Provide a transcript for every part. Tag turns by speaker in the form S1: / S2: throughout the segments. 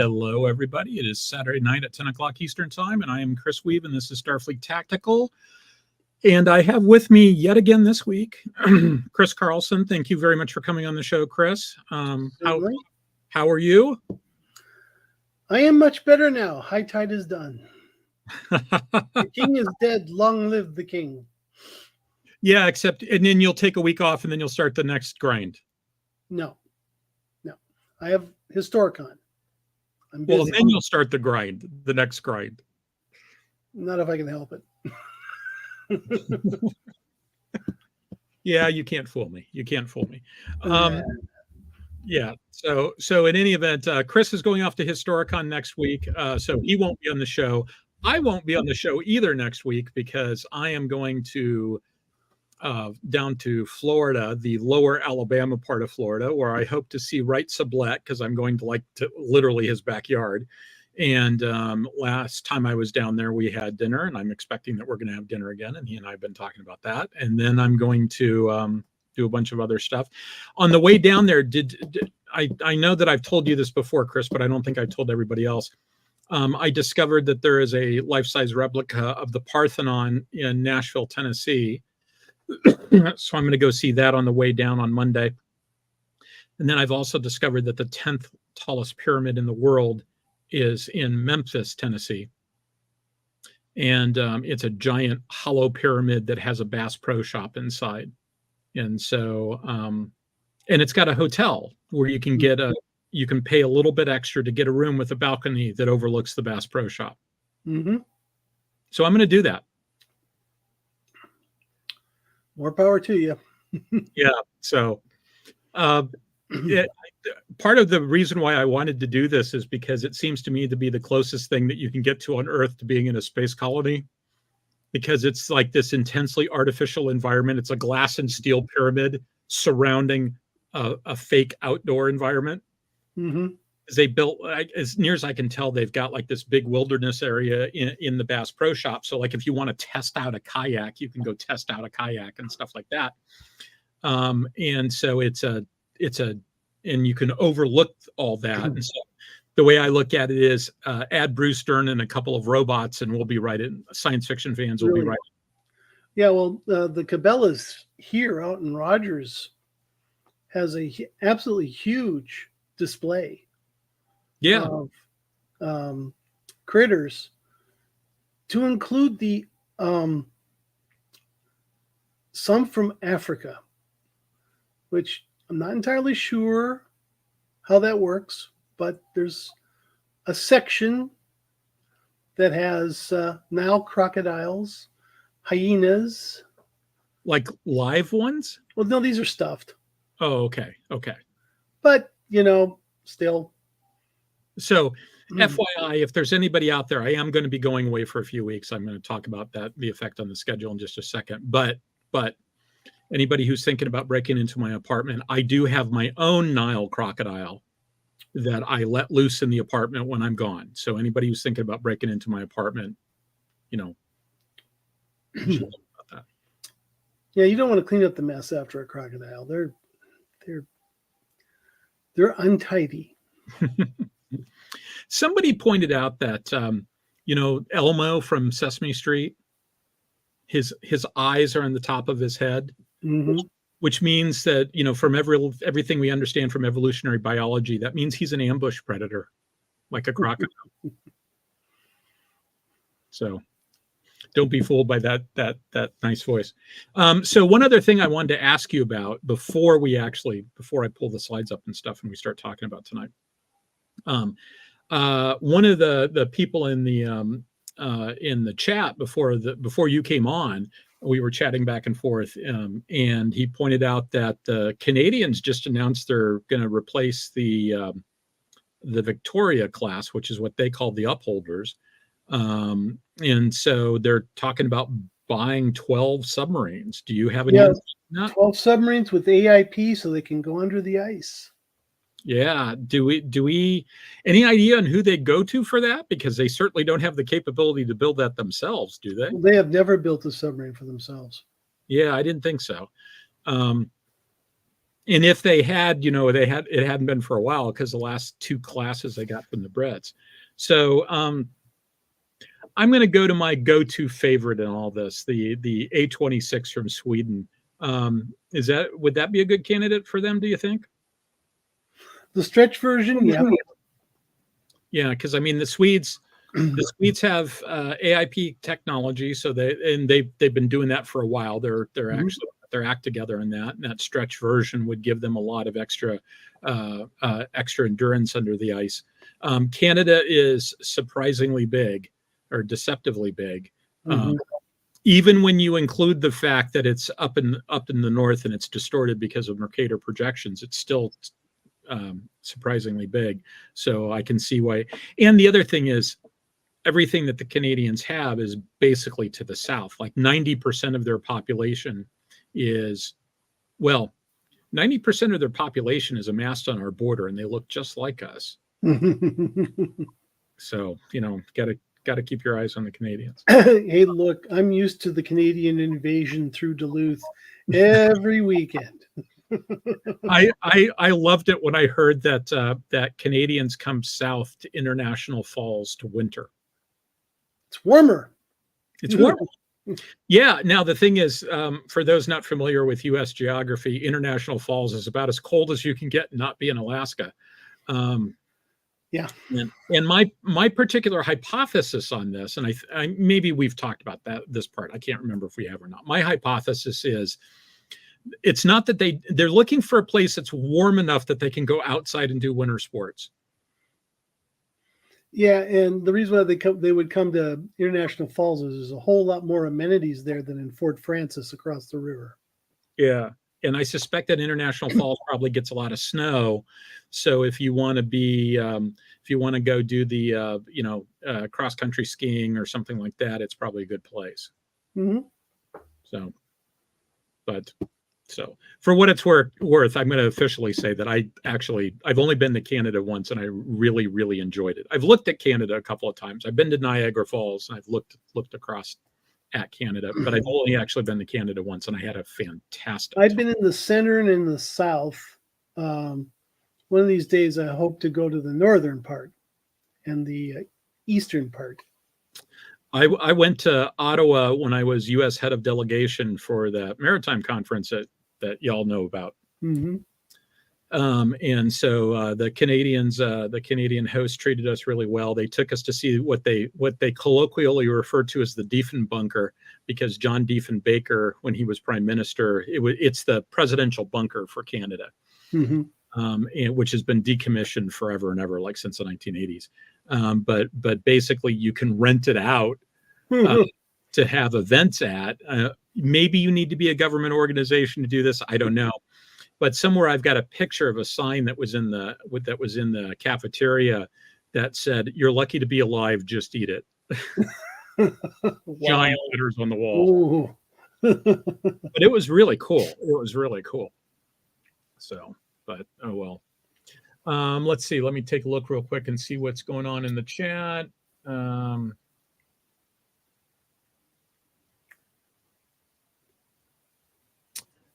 S1: Hello, everybody. It is Saturday night at 10 o'clock Eastern Time, and I am Chris Weuve, and this is Starfleet Tactical. And I have with me yet again this week, Chris Carlson. Thank you very much for coming on the show, Chris. How are you?
S2: I am much better now. High tide is done. The king is dead. Long live the king.
S1: Yeah, and then you'll take a week off, and then you'll start the next grind.
S2: No. I have Historicon. I'm busy.
S1: Well, and then you'll start the next grind.
S2: Not if I can help it.
S1: Yeah, you can't fool me. Yeah. So in any event, Chris is going off to Historicon next week, so he won't be on the show. I won't be on the show either next week because I am going to down to Florida, the lower Alabama part of Florida, where I hope to see Wright Sublette because I'm going to literally his backyard. And last time I was down there, we had dinner, and I'm expecting that we're going to have dinner again. And he and I have been talking about that. And then I'm going to do a bunch of other stuff. On the way down there, I know that I've told you this before, Chris, but I don't think I told everybody else. I discovered that there is a life-size replica of the Parthenon in Nashville, Tennessee. So I'm going to go see that on the way down on Monday. And then I've also discovered that the 10th tallest pyramid in the world is in Memphis, Tennessee. And it's a giant hollow pyramid that has a Bass Pro Shop inside. And so, and it's got a hotel where you can you can pay a little bit extra to get a room with a balcony that overlooks the Bass Pro Shop.
S2: Mm-hmm.
S1: So I'm going to do that.
S2: More power to you.
S1: Yeah. So part of the reason why I wanted to do this is because it seems to me to be the closest thing that you can get to on Earth to being in a space colony, because it's like this intensely artificial environment. It's a glass and steel pyramid surrounding a fake outdoor environment.
S2: Mm-hmm.
S1: They built, as near as I can tell, they've got like this big wilderness area in the Bass Pro Shop. So like if you want to test out a kayak, you can go test out a kayak and stuff like that. And so and you can overlook all that. And so the way I look at it is add Bruce Dern and a couple of robots, and we'll be right in. Science fiction fans will be right.
S2: Yeah, well, the Cabela's here out in Rogers has a absolutely huge display.
S1: Yeah.
S2: Of critters, to include the some from Africa, which I'm not entirely sure how that works, but there's a section that has Nile crocodiles, hyenas.
S1: Like live ones?
S2: Well, no, these are stuffed.
S1: Oh, okay.
S2: But, still.
S1: So, FYI, if there's anybody out there, I am going to be going away for a few weeks. I'm going to talk about the effect on the schedule in just a second. But anybody who's thinking about breaking into my apartment, I do have my own Nile crocodile that I let loose in the apartment when I'm gone. So anybody who's thinking about breaking into my apartment, about that.
S2: Yeah, you don't want to clean up the mess after a crocodile. They're untidy.
S1: Somebody pointed out that Elmo from Sesame Street, his eyes are on the top of his head,
S2: mm-hmm.
S1: which means that from everything we understand from evolutionary biology, that means he's an ambush predator, like a crocodile. So don't be fooled by that nice voice. So one other thing I wanted to ask you about before I pull the slides up and stuff and we start talking about tonight. One of the people in the chat before you came on, we were chatting back and forth, and he pointed out that the Canadians just announced they're going to replace the Victoria class, which is what they call the upholders. And so they're talking about buying 12 submarines. Do you have any?
S2: Yeah, 12 submarines with AIP so they can go under the ice.
S1: Yeah. Do we any idea on who they go to for that? Because they certainly don't have the capability to build that themselves, do they?
S2: They have never built a submarine for themselves.
S1: Yeah, I didn't think so. And if they had, it hadn't been for a while because the last 2 classes I got from the Brits. So I'm going to go to my go-to favorite in all this, the A26 from Sweden. Would that be a good candidate for them, do you think?
S2: The stretch version, yeah.
S1: Yeah, because I mean the Swedes have AIP technology, so they've been doing that for a while. They're actually their act together in that, and that stretch version would give them a lot of extra endurance under the ice. Canada is surprisingly big, or deceptively big. Even when you include the fact that it's up in the north and it's distorted because of Mercator projections, it's still surprisingly big. So I can see why. And the other thing is, everything that the Canadians have is basically to the south. Like 90% of their population is, 90% of their population is amassed on our border, and they look just like us. So, got to keep your eyes on the Canadians.
S2: Hey, look, I'm used to the Canadian invasion through Duluth every weekend.
S1: I loved it when I heard that Canadians come south to International Falls to winter.
S2: It's warmer.
S1: It's warmer. Yeah. Now the thing is, for those not familiar with U.S. geography, International Falls is about as cold as you can get and not be in Alaska.
S2: Yeah.
S1: And my particular hypothesis on this, and I maybe we've talked about this part. I can't remember if we have or not. My hypothesis is, it's not that they're looking for a place that's warm enough that they can go outside and do winter sports.
S2: Yeah, and the reason why they would come to International Falls is there's a whole lot more amenities there than in Fort Francis across the river.
S1: Yeah, and I suspect that International Falls probably gets a lot of snow. So if you want to go do the cross country skiing or something like that, it's probably a good place. So for what it's worth, I'm going to officially say that I've only been to Canada once, and I really, really enjoyed it. I've looked at Canada a couple of times. I've been to Niagara Falls, and I've looked across at Canada, but I've only actually been to Canada once, and I had a fantastic time.
S2: I've been in the center and in the south. One of these days, I hope to go to the northern part and the eastern part.
S1: I went to Ottawa when I was U.S. head of delegation for the Maritime Conference that y'all know about. And so the Canadian host treated us really well. They took us to see what they colloquially refer to as the Diefenbunker, because John Diefenbaker, when he was prime minister, it's the presidential bunker for Canada, which has been decommissioned forever and ever, like since the 1980s. But basically, you can rent it out to have events at. Maybe you need to be a government organization to do this. I don't know. But somewhere I've got a picture of a sign that was in the cafeteria that said, "You're lucky to be alive. Just eat it." Giant letters on the wall. But it was really cool. So, but oh well. Let's see. Let me take a look real quick and see what's going on in the chat.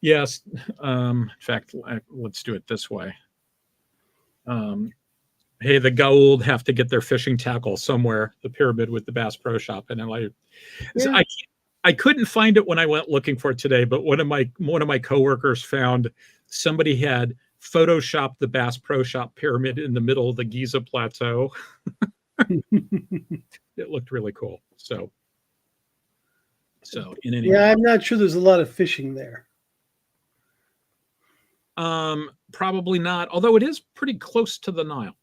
S1: Yes. In fact, let's do it this way. Hey, the Goa'uld have to get their fishing tackle somewhere. The pyramid with the Bass Pro Shop, and I couldn't find it when I went looking for it today. But one of my coworkers found somebody had photoshopped the Bass Pro Shop pyramid in the middle of the Giza Plateau. It looked really cool. So
S2: I'm not sure there's a lot of fishing there.
S1: Probably not, although it is pretty close to the Nile.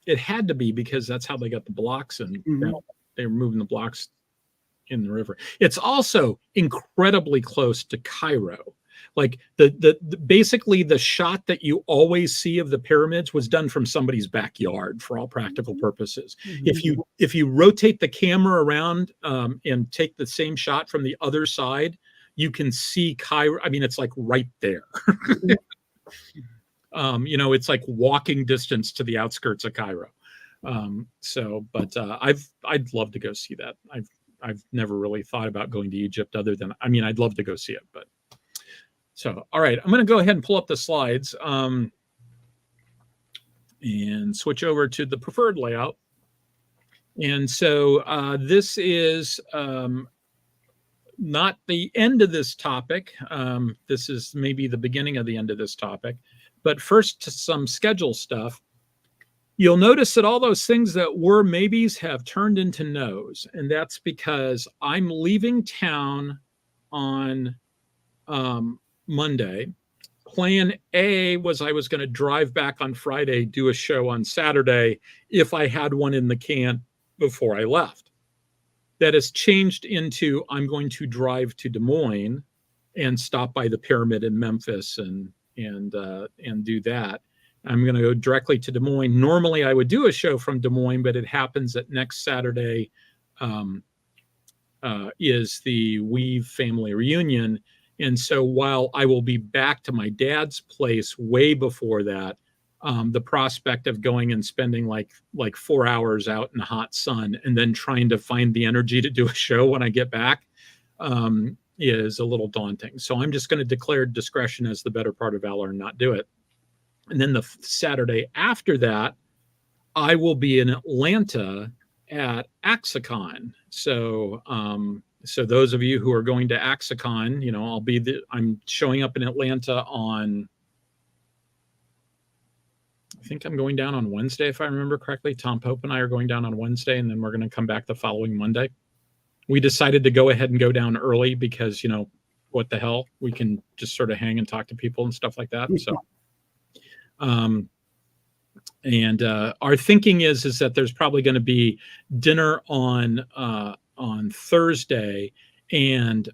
S1: It had to be, because that's how they got the blocks, and they were moving the blocks in the river. It's also incredibly close to Cairo. Like the basically the shot that you always see of the pyramids was done from somebody's backyard for all practical purposes. If you rotate the camera around and take the same shot from the other side, you can see Cairo. I mean, it's like right there. It's like walking distance to the outskirts of Cairo. I'd love to go see that. I've never really thought about going to Egypt, other than, I'd love to go see it, but So, all right, I'm going to go ahead and pull up the slides and switch over to the preferred layout. And so this is not the end of this topic. This is maybe the beginning of the end of this topic. But first, to some schedule stuff. You'll notice that all those things that were maybes have turned into no's. And that's because I'm leaving town on Monday. Plan A was I was going to drive back on Friday, do a show on Saturday if I had one in the can before I left. That has changed into I'm going to drive to Des Moines and stop by the pyramid in Memphis and do that. I'm going to go directly to Des Moines. Normally, I would do a show from Des Moines, but it happens that next Saturday is the Weuve family reunion. And so while I will be back to my dad's place way before that, the prospect of going and spending like 4 hours out in the hot sun and then trying to find the energy to do a show when I get back is a little daunting. So I'm just going to declare discretion as the better part of valor and not do it. And then the Saturday after that, I will be in Atlanta at Axicon. So so those of you who are going to Axicon, you know, I'm showing up in Atlanta on, I think I'm going down on Wednesday, if I remember correctly. Tom Pope and I are going down on Wednesday, and then we're going to come back the following Monday. We decided to go ahead and go down early because, you know, what the hell? We can just sort of hang and talk to people and stuff like that. So, our thinking is that there's probably going to be dinner on Thursday, and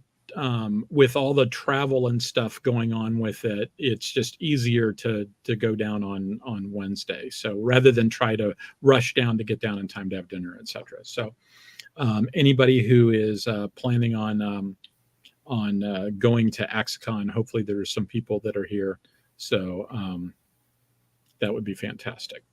S1: with all the travel and stuff going on with it, it's just easier to go down on Wednesday. So rather than try to rush down to get down in time to have dinner, etc. So anybody who is planning on going to Axicon, hopefully there's some people that are here. So that would be fantastic.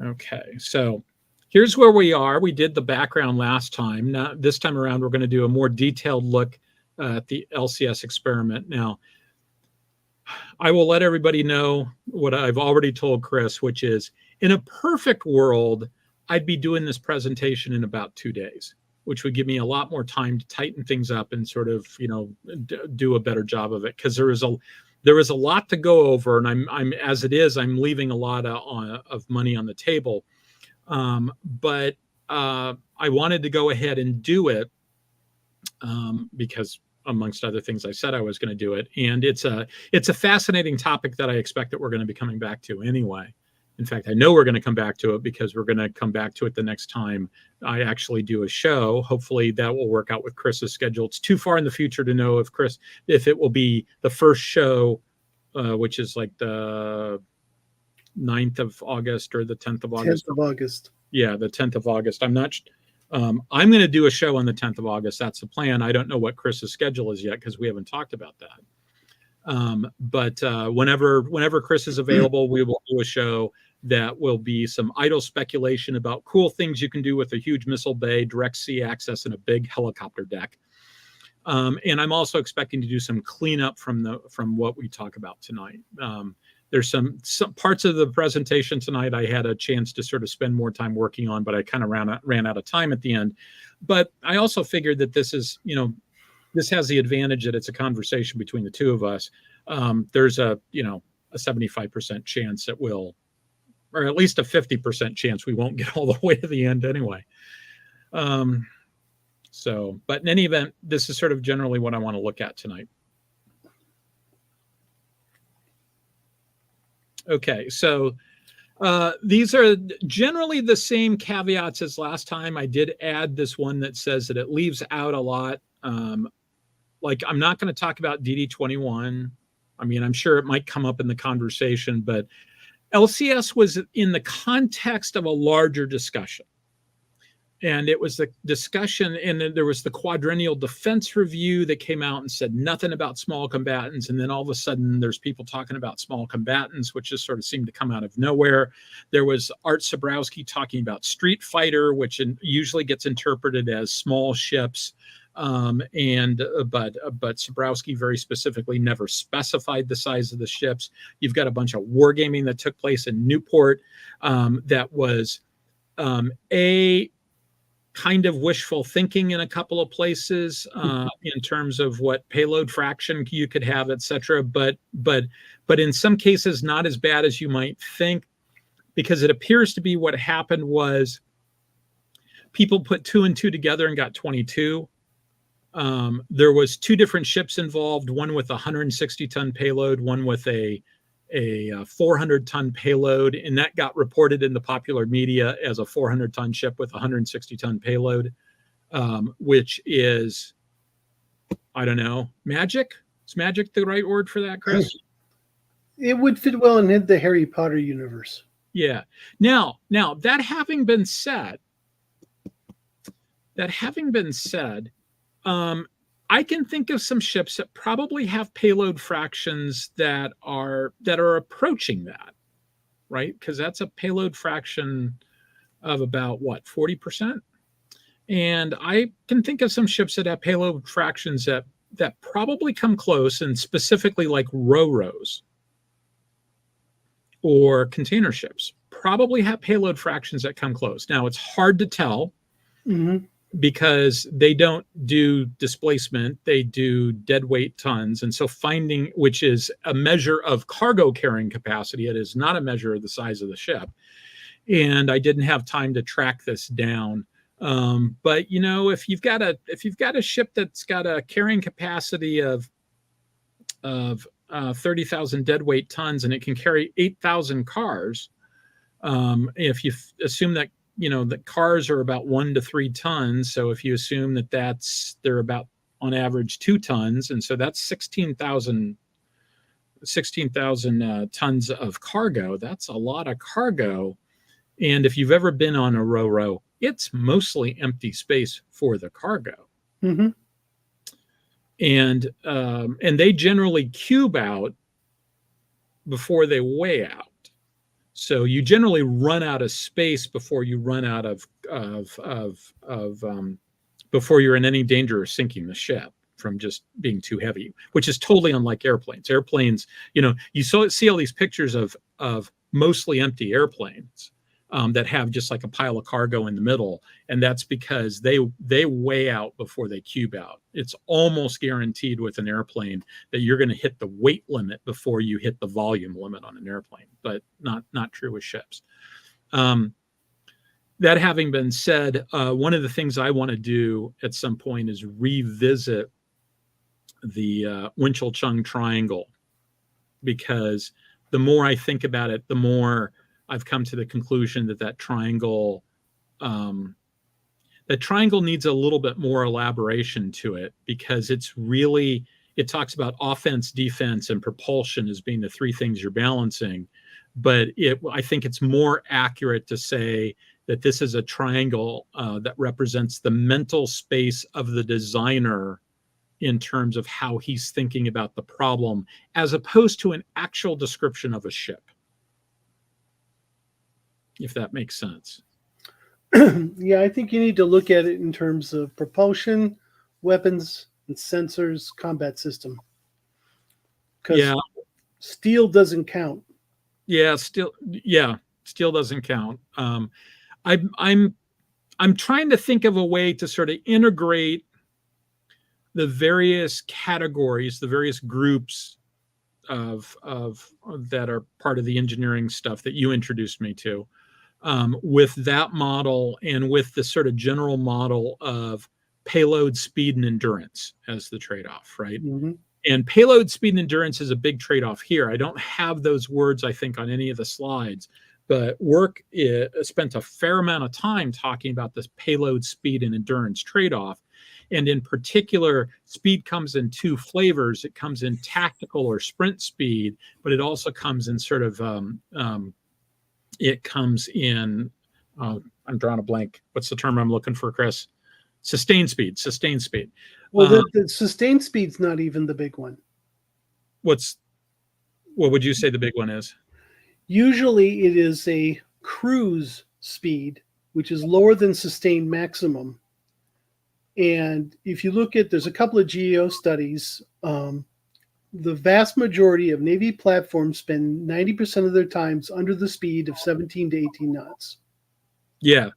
S1: Okay, so here's where we are. We did the background last time. Now, this time around, we're going to do a more detailed look at the LCS experiment. Now, I will let everybody know what I've already told Chris, which is in a perfect world, I'd be doing this presentation in about 2 days, which would give me a lot more time to tighten things up and sort of, you know, do a better job of it. Because there is a lot to go over, and I'm as it is, I'm leaving a lot of money on the table. But I wanted to go ahead and do it because, amongst other things, I said I was going to do it, and it's a fascinating topic that I expect that we're going to be coming back to anyway. In fact, I know we're going to come back to it because we're going to come back to it the next time I actually do a show. Hopefully that will work out with Chris's schedule. It's too far in the future to know if it will be the first show, which is like the 9th of August or the 10th of August.
S2: 10th of August. Yeah,
S1: the 10th of August. I'm going to do a show on the 10th of August. That's the plan. I don't know what Chris's schedule is yet because we haven't talked about that. But whenever Chris is available, we will do a show that will be some idle speculation about cool things you can do with a huge missile bay, direct sea access, and a big helicopter deck. And I'm also expecting to do some cleanup from what we talk about tonight. There's some parts of the presentation tonight I had a chance to sort of spend more time working on, but I kind of ran out of time at the end. But I also figured that this is, you know, this has the advantage that it's a conversation between the two of us. There's a 75% chance that we'll, or at least a 50% chance we won't get all the way to the end anyway. But in any event, this is sort of generally what I want to look at tonight. Okay, so these are generally the same caveats as last time. I did add this one that says that it leaves out a lot. Like, I'm not going to talk about DD-21. I mean, I'm sure it might come up in the conversation, but LCS was in the context of a larger discussion. And it was the discussion, and then there was the quadrennial defense review that came out and said nothing about small combatants. And then all of a sudden there's people talking about small combatants, which just sort of seemed to come out of nowhere. There was Art Sabrowski talking about Street Fighter, which usually gets interpreted as small ships. But Sobrowski very specifically never specified the size of the ships. You've got a bunch of wargaming that took place in Newport that was a kind of wishful thinking in a couple of places in terms of what payload fraction you could have, etc. But in some cases, not as bad as you might think, because it appears to be what happened was people put 2 and 2 together and got 22. There was 2 different ships involved, one with a 160-ton payload, one with a 400-ton payload, and that got reported in the popular media as a 400-ton ship with a 160-ton payload, which is, I don't know, magic? Is magic the right word for that, Chris?
S2: It would fit well in the Harry Potter universe.
S1: Yeah. Now that having been said, I can think of some ships that probably have payload fractions that are approaching that, right? Because that's a payload fraction of about what, 40%? And I can think of some ships that have payload fractions that probably come close, and specifically like ro-ros or container ships probably have payload fractions that come close. Now, it's hard to tell.
S2: Mm-hmm.
S1: Because they don't do displacement, they do deadweight tons. And so finding, which is a measure of cargo carrying capacity, it is not a measure of the size of the ship. And I didn't have time to track this down. But you know, if you've got a ship that's got a carrying capacity of 30,000 deadweight tons and it can carry 8,000 cars, if you assume that, you know, the cars are about 1 to 3 tons. So if you assume that they're about on average 2 tons. And so that's 16,000 tons of cargo. That's a lot of cargo. And if you've ever been on a ro-ro, it's mostly empty space for the cargo.
S2: Mm-hmm.
S1: And they generally cube out before they weigh out. So you generally run out of space before you run out before you're in any danger of sinking the ship from just being too heavy, which is totally unlike airplanes. Airplanes, you know, you see all these pictures of mostly empty airplanes that have just like a pile of cargo in the middle, and that's because they weigh out before they cube out. It's almost guaranteed with an airplane that you're going to hit the weight limit before you hit the volume limit on an airplane, but not true with ships. That having been said, one of the things I want to do at some point is revisit the Winchell-Chung triangle, because the more I think about it, the more I've come to the conclusion that triangle needs a little bit more elaboration to it, because it talks about offense, defense, and propulsion as being the 3 things you're balancing. But I think it's more accurate to say that this is a triangle that represents the mental space of the designer in terms of how he's thinking about the problem, as opposed to an actual description of a ship, if that makes sense.
S2: Yeah, I think you need to look at it in terms of propulsion, weapons, and sensors, combat system. Because steel doesn't count.
S1: Steel doesn't count. I'm trying to think of a way to sort of integrate the various categories, the various groups of that are part of the engineering stuff that you introduced me to, with that model and with the sort of general model of payload, speed, and endurance as the trade-off, right?
S2: Mm-hmm.
S1: And payload, speed, and endurance is a big trade-off here. I don't have those words, I think, on any of the slides, but work spent a fair amount of time talking about this payload, speed, and endurance trade-off. And in particular, speed comes in 2 flavors. It comes in tactical or sprint speed, but it also comes in sort of, it comes in, I'm drawing a blank. What's the term I'm looking for, Chris? Sustained speed.
S2: Well, the sustained speed's not even the big one.
S1: What would you say the big one is?
S2: Usually it is a cruise speed, which is lower than sustained maximum. And if you look at, there's a couple of GEO studies. The vast majority of Navy platforms spend 90% of their times under the speed of 17 to 18 knots.
S1: Yeah.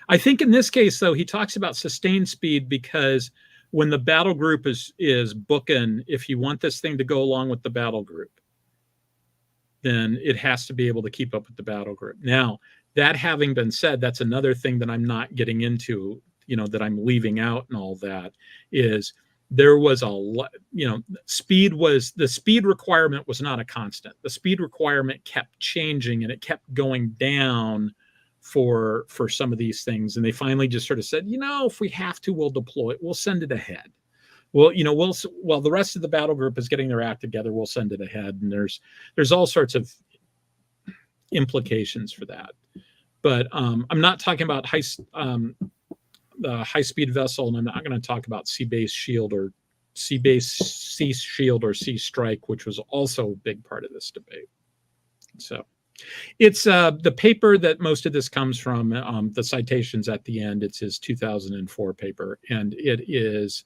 S1: I think in this case, though, he talks about sustained speed because when the battle group is booking, if you want this thing to go along with the battle group, then it has to be able to keep up with the battle group. Now, that having been said, that's another thing that I'm not getting into, that I'm leaving out and all that, is there was a lot, the speed requirement was not a constant. The speed requirement kept changing and it kept going down for some of these things. And they finally just sort of said, if we have to, we'll deploy it. We'll send it ahead. Well, while the rest of the battle group is getting their act together, we'll send it ahead. And there's all sorts of implications for that. But I'm not talking about the high-speed vessel, and I'm not going to talk about sea-based shield or sea strike, which was also a big part of this debate. So it's the paper that most of this comes from, the citations at the end. It's his 2004 paper, and it's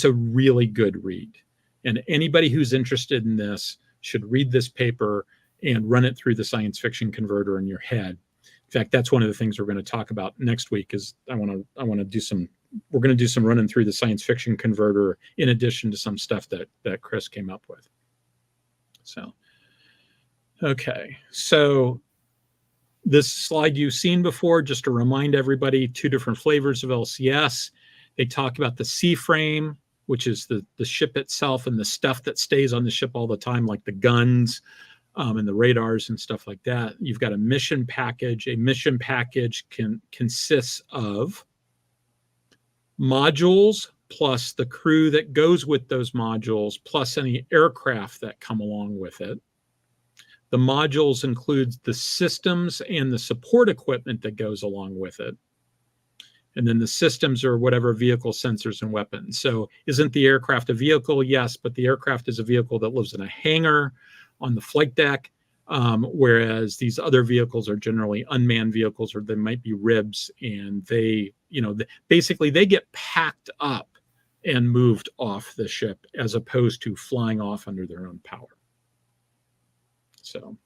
S1: a really good read. And anybody who's interested in this should read this paper and run it through the science fiction converter in your head. In fact, that's one of the things we're going to talk about next week. Is we're going to do some running through the science fiction converter in addition to some stuff that Chris came up with. So, okay. So this slide you've seen before, just to remind everybody, 2 different flavors of LCS. They talk about the C frame, which is the ship itself and the stuff that stays on the ship all the time, like the guns, and the radars and stuff like that. You've got a mission package. A mission package consists of modules plus the crew that goes with those modules, plus any aircraft that come along with it. The modules include the systems and the support equipment that goes along with it. And then the systems are whatever vehicle, sensors, and weapons. So isn't the aircraft a vehicle? Yes, but the aircraft is a vehicle that lives in a hangar on the flight deck, whereas these other vehicles are generally unmanned vehicles, or they might be ribs, and they basically they get packed up and moved off the ship as opposed to flying off under their own power. So,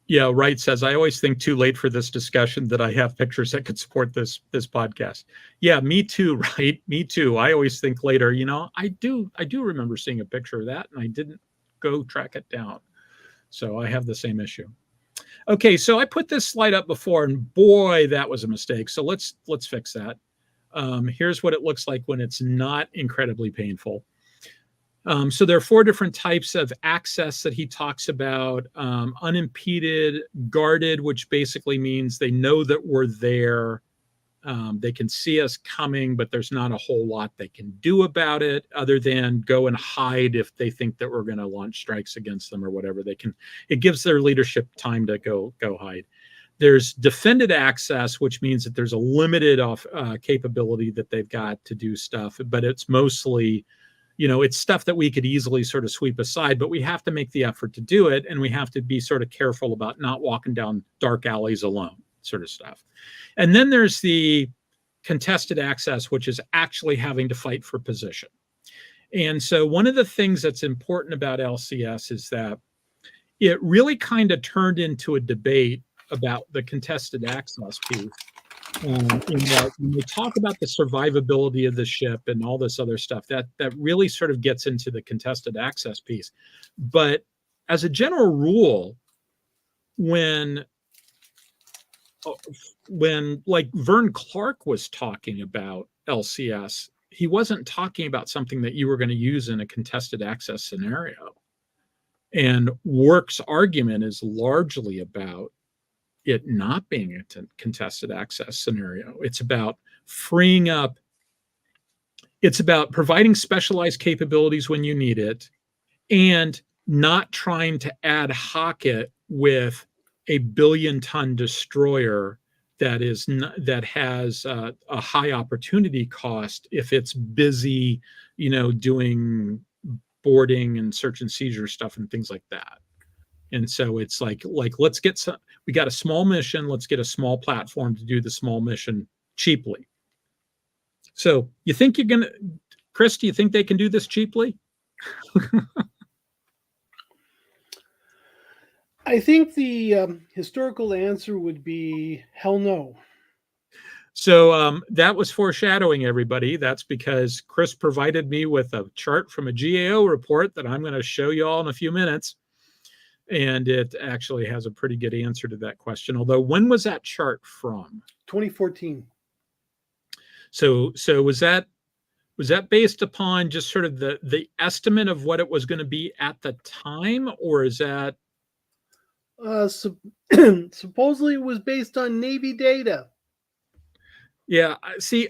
S1: yeah, Wright says, I always think too late for this discussion that I have pictures that could support this podcast. Yeah, me too, right? Me too. I always think later, I do remember seeing a picture of that, and I didn't go track it down. So I have the same issue. Okay, so I put this slide up before, and boy, that was a mistake. So let's fix that. Here's what it looks like when it's not incredibly painful. So there are 4 different types of access that he talks about. Unimpeded, guarded, which basically means they know that we're there. They can see us coming, but there's not a whole lot they can do about it other than go and hide if they think that we're going to launch strikes against them or whatever. It gives their leadership time to go hide. There's defended access, which means that there's a limited capability that they've got to do stuff, but it's mostly, it's stuff that we could easily sort of sweep aside, but we have to make the effort to do it. And we have to be sort of careful about not walking down dark alleys alone, sort of stuff. And then there's the contested access, which is actually having to fight for position. And so one of the things that's important about LCS is that it really kind of turned into a debate about the contested access piece. In that when we talk about the survivability of the ship and all this other stuff, that really sort of gets into the contested access piece. But as a general rule, when like Vern Clark was talking about LCS, he wasn't talking about something that you were going to use in a contested access scenario. And Work's argument is largely about it not being a contested access scenario. It's about freeing up. It's about providing specialized capabilities when you need it and not trying to ad hoc it with a billion-ton destroyer that has a high opportunity cost if it's busy, doing boarding and search and seizure stuff and things like that. And so it's like let's get some. We got a small mission. Let's get a small platform to do the small mission cheaply. So you think you're gonna, Chris? Do you think they can do this cheaply?
S2: I think the historical answer would be hell no.
S1: So that was foreshadowing, everybody. That's because Chris provided me with a chart from a GAO report that I'm going to show you all in a few minutes. And it actually has a pretty good answer to that question. Although, when was that chart from?
S2: 2014.
S1: So was that based upon just sort of the estimate of what it was going to be at the time, or is that?
S2: Supposedly it was based on Navy data.
S1: Yeah, see,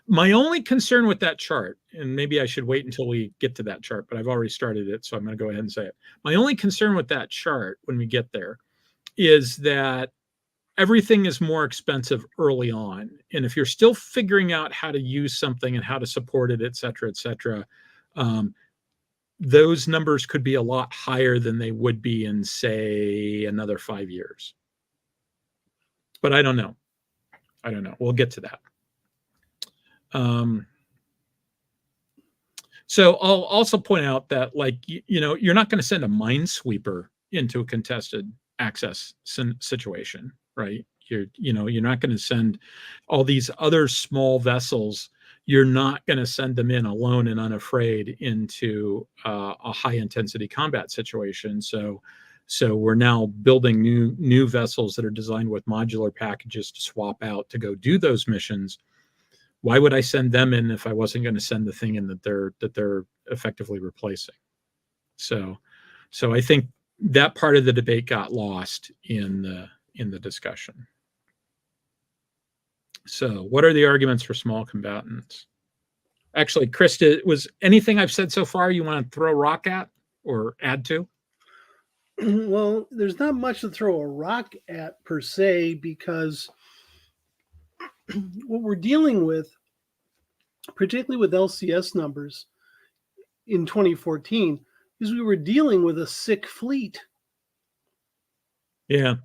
S1: my only concern with that chart, and maybe I should wait until we get to that chart, but I've already started it, so I'm going to go ahead and say it. My only concern with that chart when we get there is that everything is more expensive early on. And if you're still figuring out how to use something and how to support it, et cetera, those numbers could be a lot higher than they would be in, say, another 5 years. But I don't know. We'll get to that. So I'll also point out that, like, you're not going to send a minesweeper into a contested access situation, right? You're not going to send all these other small vessels. You're not going to send them in alone and unafraid into a high intensity combat situation. So we're now building new vessels that are designed with modular packages to swap out to go do those missions. Why would I send them in if I wasn't going to send the thing in that they're effectively replacing? So I think that part of the debate got lost in the discussion. So what are the arguments for small combatants? Actually, Chris, was anything I've said so far you want to throw a rock at or add to?
S2: Well, there's not much to throw a rock at per se, because what we're dealing with, particularly with LCS numbers in 2014, is we were dealing with a sick fleet.
S1: Yeah.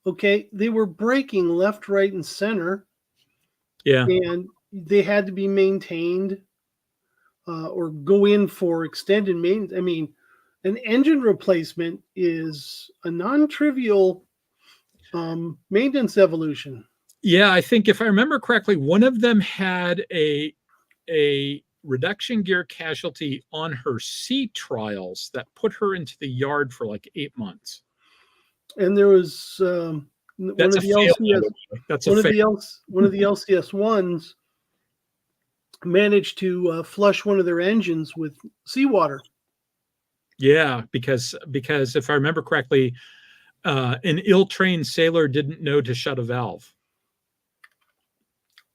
S2: Okay. They were breaking left, right, and center.
S1: Yeah.
S2: And they had to be maintained or go in for extended maintenance. I mean, an engine replacement is a non-trivial maintenance evolution.
S1: Yeah, I think if I remember correctly, one of them had a reduction gear casualty on her sea trials that put her into the yard for like 8 months.
S2: And there was one of the LCS ones managed to flush one of their engines with seawater.
S1: Yeah, because if I remember correctly, an ill-trained sailor didn't know to shut a valve.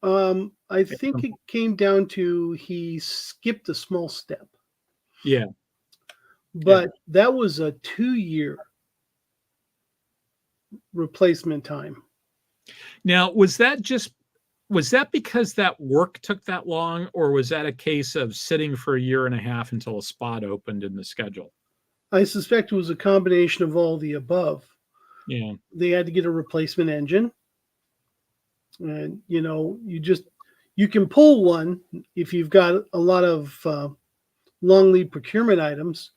S2: I think it came down to he skipped a small step.
S1: Yeah.
S2: But that was a 2-year replacement time.
S1: Now, was that because that work took that long, or was that a case of sitting for a year and a half until a spot opened in the schedule?
S2: I suspect it was a combination of all the above.
S1: Yeah.
S2: They had to get a replacement engine. And, you can pull one if you've got a lot of long lead procurement items.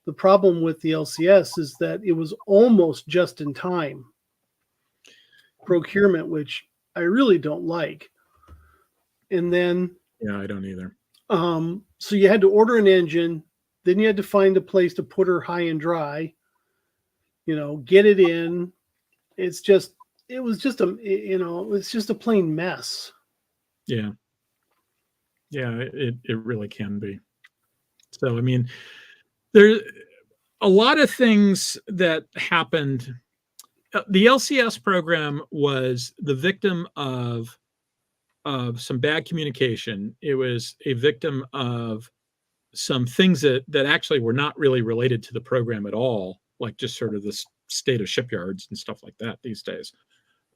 S2: The problem with the LCS is that it was almost just in time procurement, which I really don't like. And then,
S1: yeah, I don't either.
S2: So you had to order an engine, then you had to find a place to put her high and dry, get it in. It was just a plain mess.
S1: Yeah. Yeah, it really can be. So, I mean, there's a lot of things that happened. The LCS program was the victim of some bad communication. It was a victim of some things that actually were not really related to the program at all, like just sort of the state of shipyards and stuff like that these days.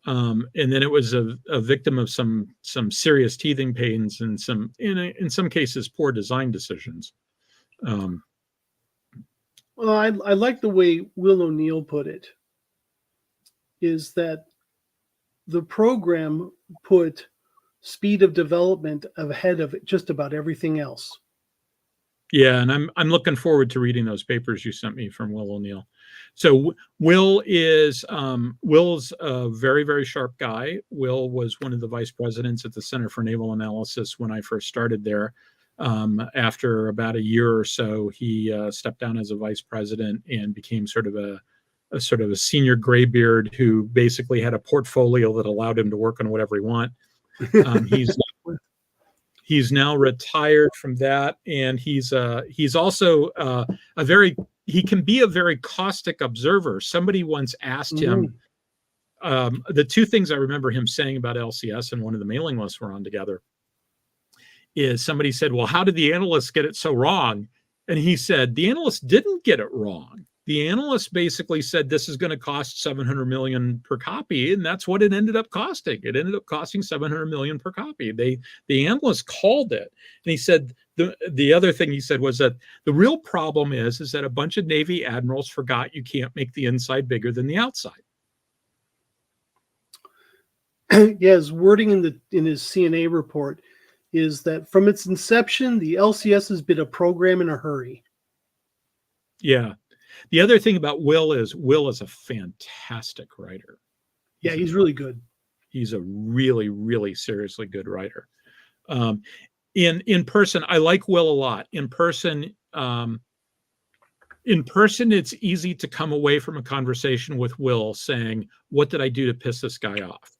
S1: And then it was a victim of some serious teething pains and in some cases poor design decisions.
S2: Well, I like the way Will O'Neill put it, is that the program put speed of development ahead of just about everything else.
S1: Yeah, and I'm looking forward to reading those papers you sent me from Will O'Neill. So Will's a very, very sharp guy. Will was one of the vice presidents at the Center for Naval Analysis when I first started there. After about a year or so, he stepped down as a vice president and became sort of a senior graybeard who basically had a portfolio that allowed him to work on whatever he want. He's now retired from that, and he's also he can be a very caustic observer. Somebody once asked him, the two things I remember him saying about LCS, and one of the mailing lists we're on together, is somebody said, well, how did the analysts get it so wrong? And he said, the analysts didn't get it wrong. The analyst basically said this is going to cost $700 million per copy, and that's what it ended up costing. It ended up costing $700 million per copy. The analyst called it, and he said the other thing he said was that the real problem is that a bunch of Navy admirals forgot you can't make the inside bigger than the outside.
S2: Yeah, his wording in his CNA report is that from its inception, the LCS has been a program in a hurry.
S1: Yeah. The other thing about Will is a fantastic writer.
S2: Yeah, he's really good.
S1: He's a really, really seriously good writer. In person, I like Will a lot. In person, it's easy to come away from a conversation with Will saying, "What did I do to piss this guy off?"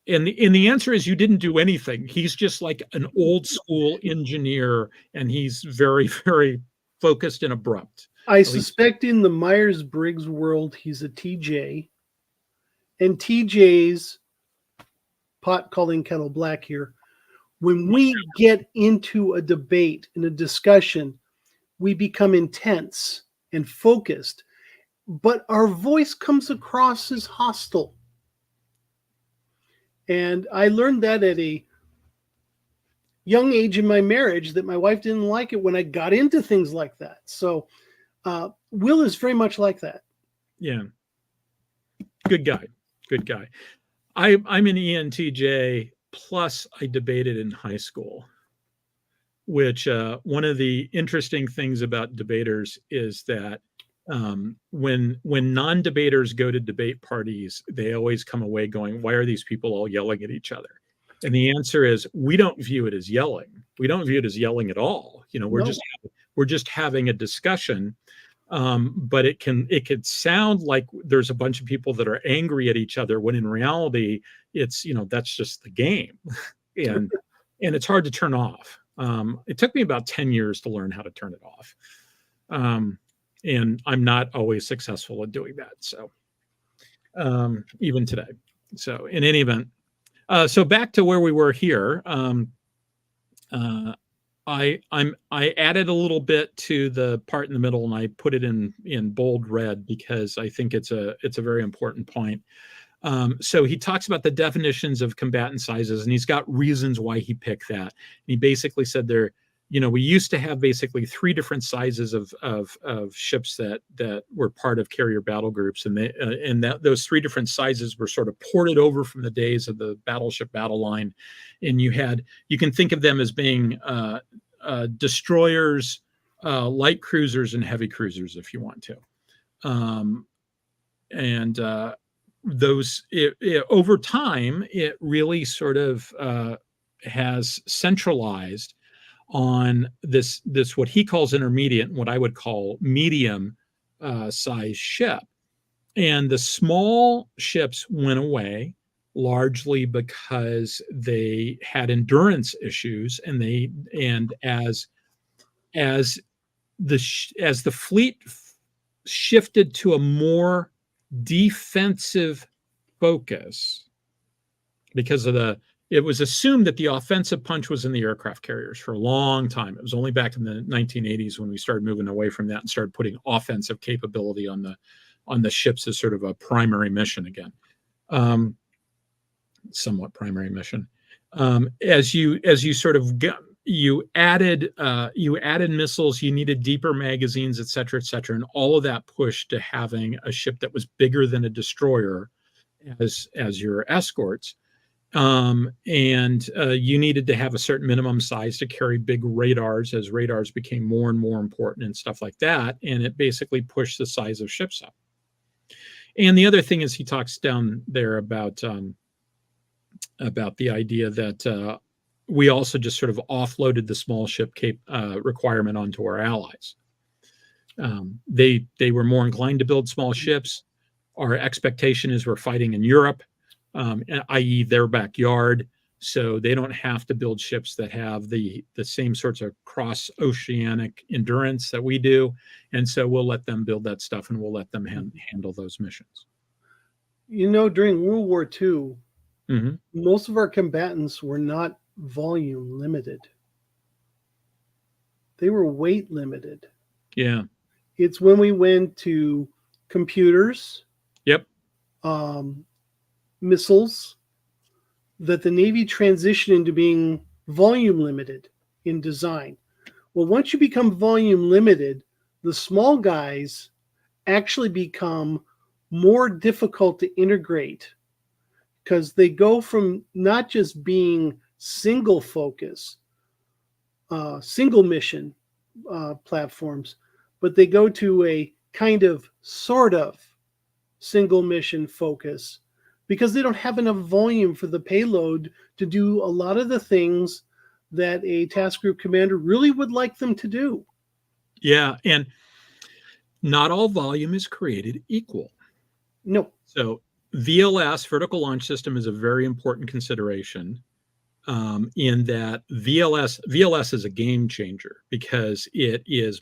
S1: And the answer is you didn't do anything. He's just like an old school engineer, and he's very, very focused and abrupt.
S2: I suspect in the Myers-Briggs world, he's a TJ. And TJ's, pot calling kettle black here, when we get into a debate and a discussion, we become intense and focused, but our voice comes across as hostile. And I learned that at a young age in my marriage, that my wife didn't like it when I got into things like that. So Will is very much like that.
S1: Yeah. Good guy. I'm an ENTJ, plus I debated in high school, which one of the interesting things about debaters is that when non-debaters go to debate parties, they always come away going, why are these people all yelling at each other? And the answer is, we don't view it as yelling. We don't view it as yelling at all. We're just having a discussion. But it could sound like there's a bunch of people that are angry at each other, when in reality, it's, that's just the game. and it's hard to turn off. It took me about 10 years to learn how to turn it off. And I'm not always successful at doing that. So even today. So in any event, so back to where we were here. I added a little bit to the part in the middle, and I put it in bold red because I think it's a very important point. So he talks about the definitions of combatant sizes, and he's got reasons why he picked that. And he basically said we used to have basically 3 different sizes of ships that were part of carrier battle groups, and those 3 different sizes were sort of ported over from the days of the battleship battle line. And you can think of them as being destroyers, light cruisers, and heavy cruisers if you want to. Those over time, it really sort of has centralized on this what he calls intermediate and what I would call medium size ship. And the small ships went away largely because they had endurance issues, and as the fleet shifted to a more defensive focus, because it was assumed that the offensive punch was in the aircraft carriers for a long time. It was only back in the 1980s when we started moving away from that and started putting offensive capability on the ships as sort of a primary mission again, somewhat primary mission. As you sort of you added missiles, you needed deeper magazines, et cetera, and all of that pushed to having a ship that was bigger than a destroyer as your escorts. And you needed to have a certain minimum size to carry big radars, as radars became more and more important and stuff like that. And it basically pushed the size of ships up. And the other thing is, he talks down there about the idea that we also just sort of offloaded the small ship requirement onto our allies. They were more inclined to build small ships. Our expectation is we're fighting in Europe, i.e. their backyard, so they don't have to build ships that have the same sorts of cross-oceanic endurance that we do, and so we'll let them build that stuff, and we'll let them handle those missions.
S2: During World War II,
S1: mm-hmm.
S2: most of our combatants were not volume limited. They were weight limited.
S1: Yeah.
S2: It's when we went to computers,
S1: yep,
S2: missiles, that the Navy transitioned into being volume limited in design. Well, once you become volume limited, the small guys actually become more difficult to integrate, because they go from not just being single focus, single mission platforms, but they go to a kind of sort of single mission focus, because they don't have enough volume for the payload to do a lot of the things that a task group commander really would like them to do.
S1: Yeah, and not all volume is created equal.
S2: No.
S1: So VLS, vertical launch system, is a very important consideration, in that VLS is a game changer, because it is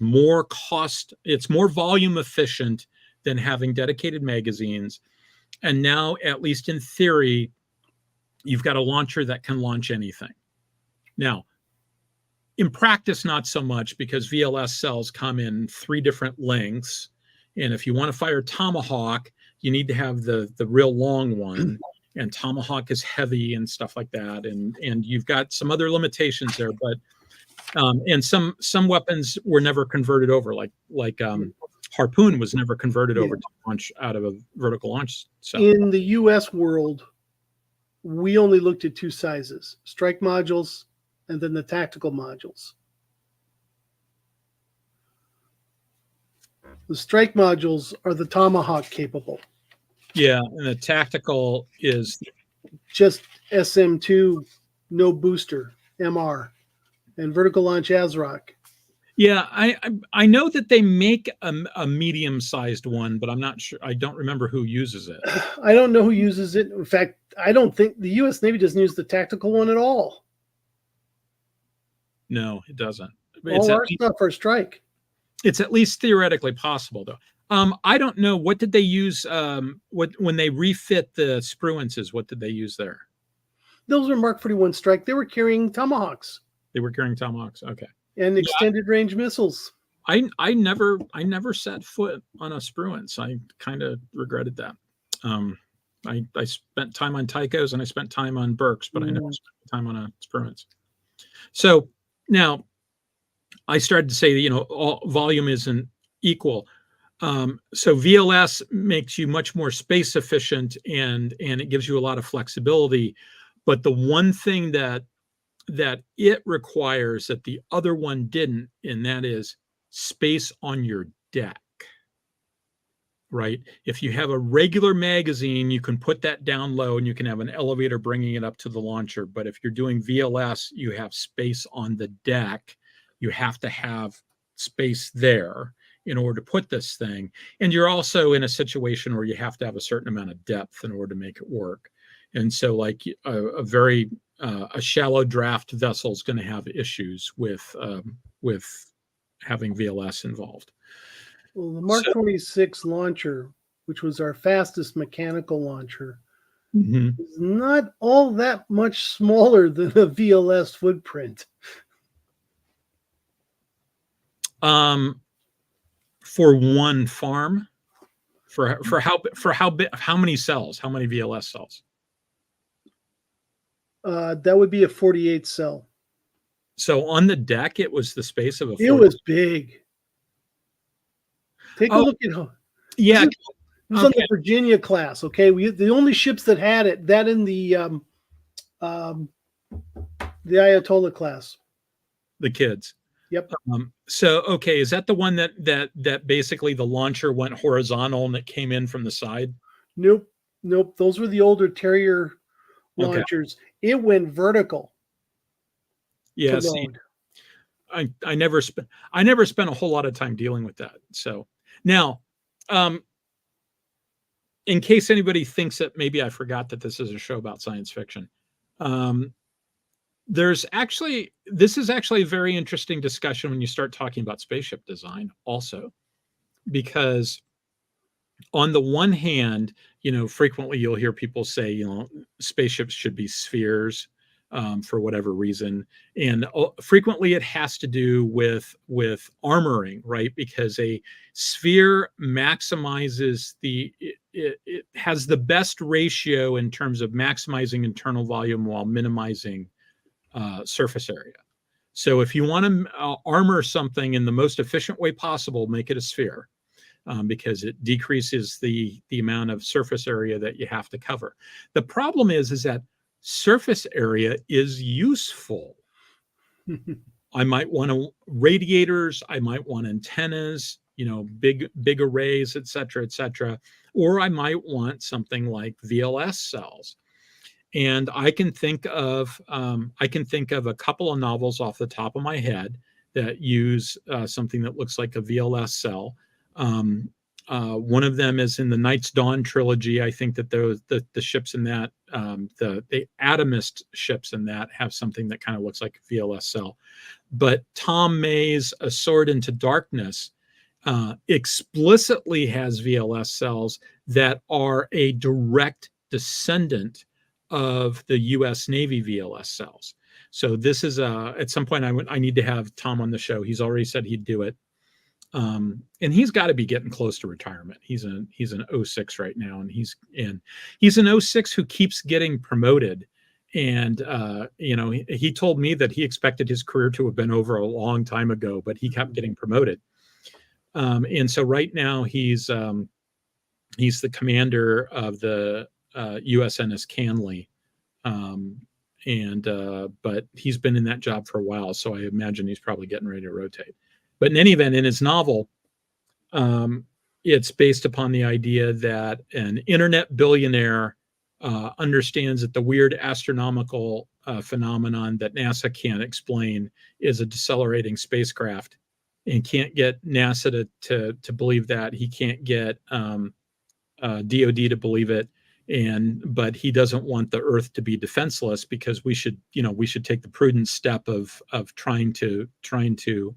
S1: it's more volume efficient than having dedicated magazines. And now, at least in theory, you've got a launcher that can launch anything. Now, in practice, not so much, because VLS cells come in 3 different lengths. And if you want to fire Tomahawk, you need to have the real long one. And Tomahawk is heavy and stuff like that. And you've got some other limitations there. But and some weapons were never converted over, like Harpoon was never converted over to launch out of a vertical launch cell.
S2: In the US world, we only looked at 2 sizes: strike modules and then the tactical modules. The strike modules are the Tomahawk capable.
S1: Yeah, and the tactical is
S2: just SM2, no booster, MR, and vertical launch ASRock.
S1: Yeah, I know that they make a medium-sized one, but I'm not sure. I don't remember who uses it.
S2: I don't know who uses it. In fact, I don't think the U.S. Navy doesn't use the tactical one at all.
S1: No, it doesn't.
S2: All our stuff are strike.
S1: It's at least theoretically possible, though. I don't know. What did they use? When they refit the spruances, what did they use there?
S2: Those are Mark 41 strike. They were carrying Tomahawks.
S1: They were carrying Tomahawks. Okay.
S2: And extended range missiles.
S1: I never set foot on a spruance. I kind of regretted that. I spent time on Tychos and I spent time on Burks, but I never spent time on a spruance. So now I started to say that, all volume isn't equal. So VLS makes you much more space efficient, and it gives you a lot of flexibility. But the one thing that it requires that the other one didn't, and that is space on your deck, right? If you have a regular magazine, you can put that down low and you can have an elevator bringing it up to the launcher. But if you're doing VLS, you have space on the deck. You have to have space there in order to put this thing. And you're also in a situation where you have to have a certain amount of depth in order to make it work. And so like a shallow draft vessel is going to have issues with having VLS involved.
S2: Well, the Mark 26 launcher, which was our fastest mechanical launcher, is not all that much smaller than a VLS footprint.
S1: For one farm, for how many cells? How many VLS cells?
S2: That would be a 48 cell.
S1: So on the deck, it was the space of a
S2: It was big. Take a look at how.
S1: Yeah.
S2: It was on the Virginia class. Okay, the only ships that had it, that in the Ayatollah class.
S1: The kids.
S2: Yep.
S1: So okay, is that the one that basically the launcher went horizontal and it came in from the side?
S2: Nope. Those were the older Terrier launchers. Okay. It went vertical.
S1: Yeah. See, I never spent a whole lot of time dealing with that. So now, in case anybody thinks that maybe I forgot that this is a show about science fiction, this is actually a very interesting discussion when you start talking about spaceship design also, because on the one hand, frequently you'll hear people say, spaceships should be spheres for whatever reason. And frequently it has to do with armoring, right? Because a sphere maximizes it has the best ratio in terms of maximizing internal volume while minimizing surface area. So if you want to armor something in the most efficient way possible, make it a sphere. Because it decreases the amount of surface area that you have to cover. The problem is that surface area is useful. I might want radiators, I might want antennas, big arrays, et cetera, or I might want something like VLS cells. And I can think of a couple of novels off the top of my head that use something that looks like a VLS cell. One of them is in the Night's Dawn trilogy. I think that the ships in that, the Atomist ships in that have something that kind of looks like a VLS cell. But Tom May's A Sword into Darkness explicitly has VLS cells that are a direct descendant of the US Navy VLS cells. So this is at some point I need to have Tom on the show. He's already said he'd do it. And he's got to be getting close to retirement. He's an 06 right now, and he's an 06 who keeps getting promoted. And he told me that he expected his career to have been over a long time ago, but he kept getting promoted. And so right now he's the commander of the USNS Canley. But he's been in that job for a while, so I imagine he's probably getting ready to rotate. But in any event, in his novel, it's based upon the idea that an internet billionaire understands that the weird astronomical phenomenon that NASA can't explain is a decelerating spacecraft, and can't get NASA to believe that. He can't get DOD to believe it. But he doesn't want the Earth to be defenseless, because we should take the prudent step of trying to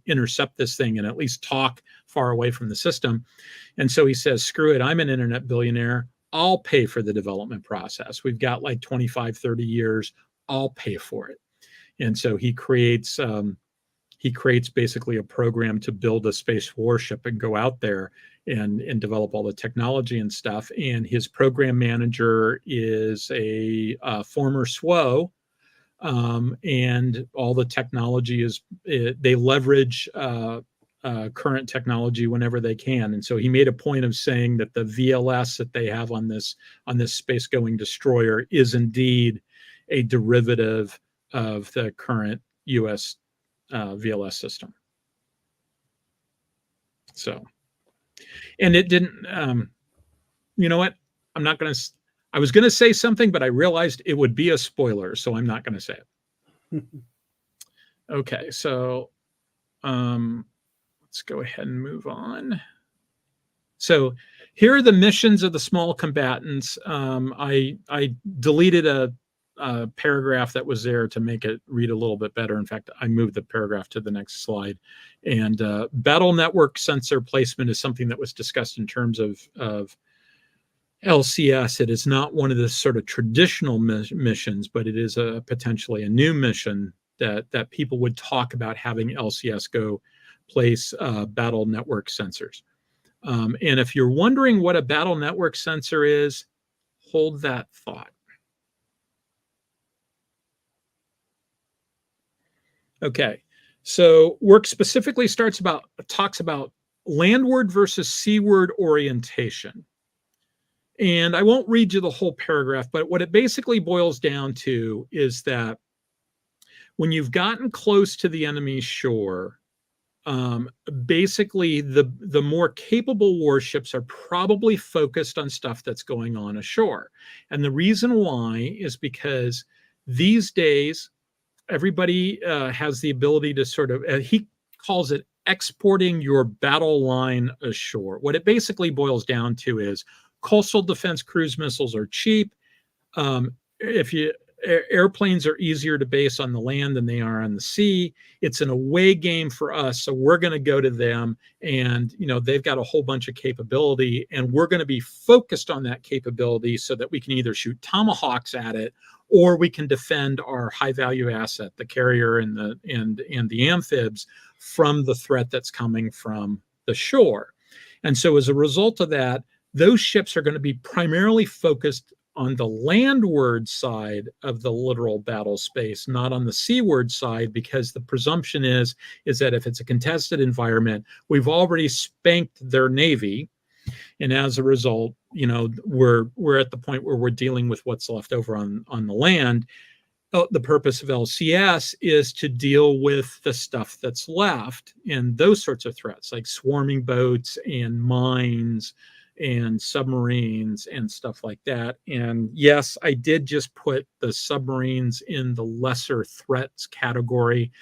S1: intercept this thing and at least talk far away from the system. And so he says, screw it, I'm an internet billionaire. I'll pay for the development process. We've got like 25, 30 years. I'll pay for it. And so he creates basically a program to build a space warship and go out there and develop all the technology and stuff. And his program manager is a former SWO, and all the technology they leverage current technology whenever they can. And so he made a point of saying that the VLS that they have on this space-going destroyer is indeed a derivative of the current U.S. VLS system. So, and it didn't, you know what? I was going to say something, but I realized it would be a spoiler, so I'm not going to say it. Okay, so let's go ahead and move on. So here are the missions of the small combatants. I deleted a paragraph that was there to make it read a little bit better. In fact, I moved the paragraph to the next slide. And battle network sensor placement is something that was discussed in terms of LCS. It is not one of the sort of traditional missions, but it is potentially a new mission that people would talk about having LCS go place battle network sensors. And if you're wondering what a battle network sensor is, hold that thought. Okay. So work specifically talks about landward versus seaward orientation. And I won't read you the whole paragraph, but what it basically boils down to is that when you've gotten close to the enemy's shore, basically the more capable warships are probably focused on stuff that's going on ashore. And the reason why is because these days, everybody has the ability to sort of, he calls it exporting your battle line ashore. What it basically boils down to is coastal defense cruise missiles are cheap. If you airplanes are easier to base on the land than they are on the sea. It's an away game for us, so we're going to go to them, and they've got a whole bunch of capability, and we're going to be focused on that capability so that we can either shoot tomahawks at it, or we can defend our high value asset, the carrier and the amphibs, from the threat that's coming from the shore. And so as a result of that, those ships are going to be primarily focused on the landward side of the littoral battle space, not on the seaward side, because the presumption is that if it's a contested environment, we've already spanked their navy, and as a result, we're at the point where we're dealing with what's left over on the land. The purpose of LCS is to deal with the stuff that's left and those sorts of threats, like swarming boats and mines and submarines and stuff like that. And yes, I did just put the submarines in the lesser threats category.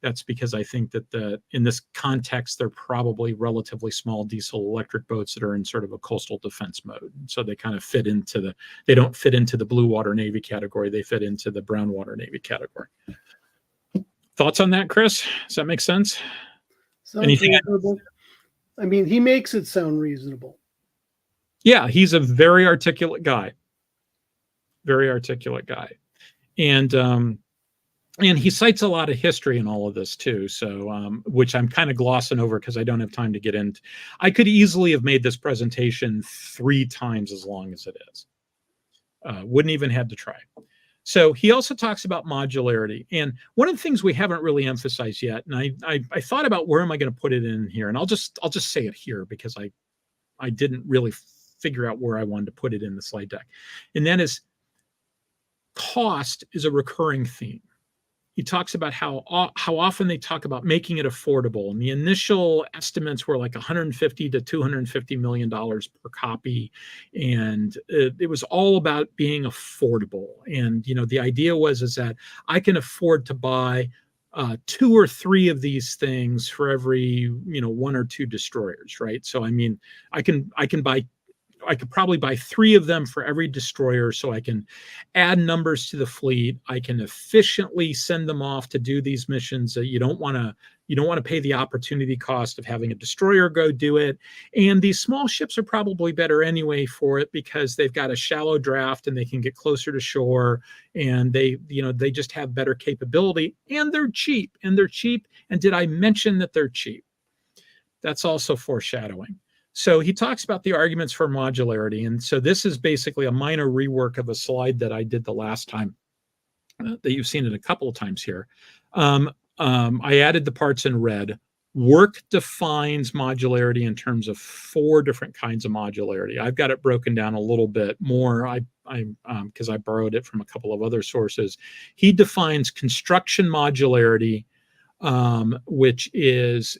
S1: That's because I think that in this context, they're probably relatively small diesel electric boats that are in sort of a coastal defense mode. So they kind of they don't fit into the blue water Navy category. They fit into the brown water Navy category. Thoughts on that, Chris? Does that make sense?
S2: Sounds reasonable. I mean, he makes it sound reasonable.
S1: Yeah, he's a very articulate guy. Very articulate guy. And he cites a lot of history in all of this too, so which I'm kind of glossing over because I don't have time to get into. I could easily have made this presentation 3 times as long as it is. Wouldn't even have to try. So he also talks about modularity, and one of the things we haven't really emphasized yet, and I thought about where am I going to put it in here, and I'll just say it here because I didn't really figure out where I wanted to put it in the slide deck, and that is cost is a recurring theme. He talks about how often they talk about making it affordable, and the initial estimates were like $150 to $250 million per copy, and it was all about being affordable. And the idea is that I can afford to buy 2 or 3 of these things for every 1 or 2 destroyers, right? So I mean, I could probably buy 3 of them for every destroyer, so I can add numbers to the fleet. I can efficiently send them off to do these missions that you don't want to pay the opportunity cost of having a destroyer go do it. And these small ships are probably better anyway for it because they've got a shallow draft and they can get closer to shore, and they just have better capability, and they're cheap. And did I mention that they're cheap? That's also foreshadowing. So he talks about the arguments for modularity. And so this is basically a minor rework of a slide that I did the last time that you've seen it a couple of times here. I added the parts in red. Work defines modularity in terms of 4 different kinds of modularity. I've got it broken down a little bit more because I borrowed it from a couple of other sources. He defines construction modularity, which is,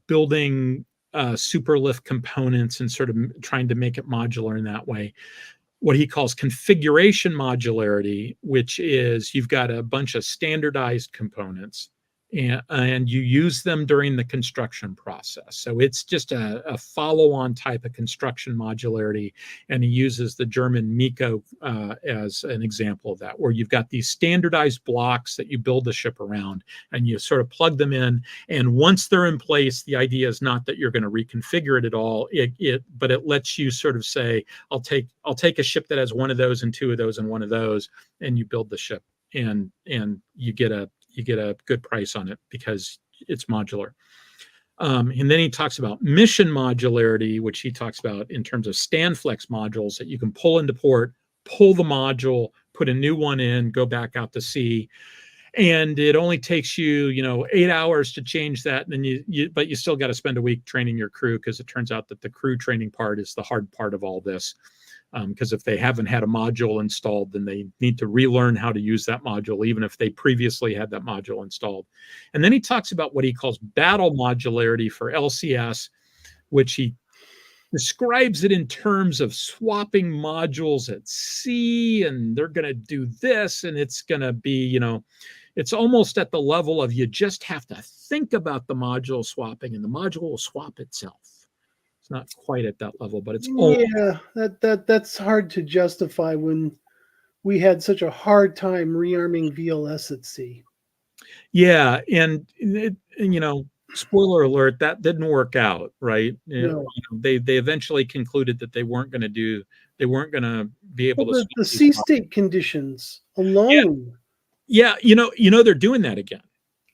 S1: building superlift components and sort of trying to make it modular in that way. What he calls configuration modularity, which is you've got a bunch of standardized components and you use them during the construction process. So it's just a follow-on type of construction modularity, and he uses the German MECO as an example of that, where you've got these standardized blocks that you build the ship around, and you sort of plug them in, and once they're in place, the idea is not that you're going to reconfigure it at all, but it lets you sort of say, I'll take a ship that has 1 of those and 2 of those and 1 of those, and you build the ship, and you get a good price on it because it's modular. And then he talks about mission modularity, which he talks about in terms of stand-flex modules that you can pull into port, pull the module, put a new one in, go back out to sea. and it only takes you 8 hours to change that, and then but you still got to spend a week training your crew, because it turns out that the crew training part is the hard part of all this, because if they haven't had a module installed, then they need to relearn how to use that module, even if they previously had that module installed. And then he talks about what he calls battle modularity for LCS, which he describes it in terms of swapping modules at sea, and they're going to do this, and it's going to be, it's almost at the level of you just have to think about the module swapping, and the module will swap itself. It's not quite at that level, but it's
S2: that's hard to justify when we had such a hard time rearming VLS at sea.
S1: Yeah, and spoiler alert, that didn't work out, right?
S2: No.
S1: They eventually concluded that they weren't going to be able to.
S2: The sea state conditions alone.
S1: Yeah, they're doing that again.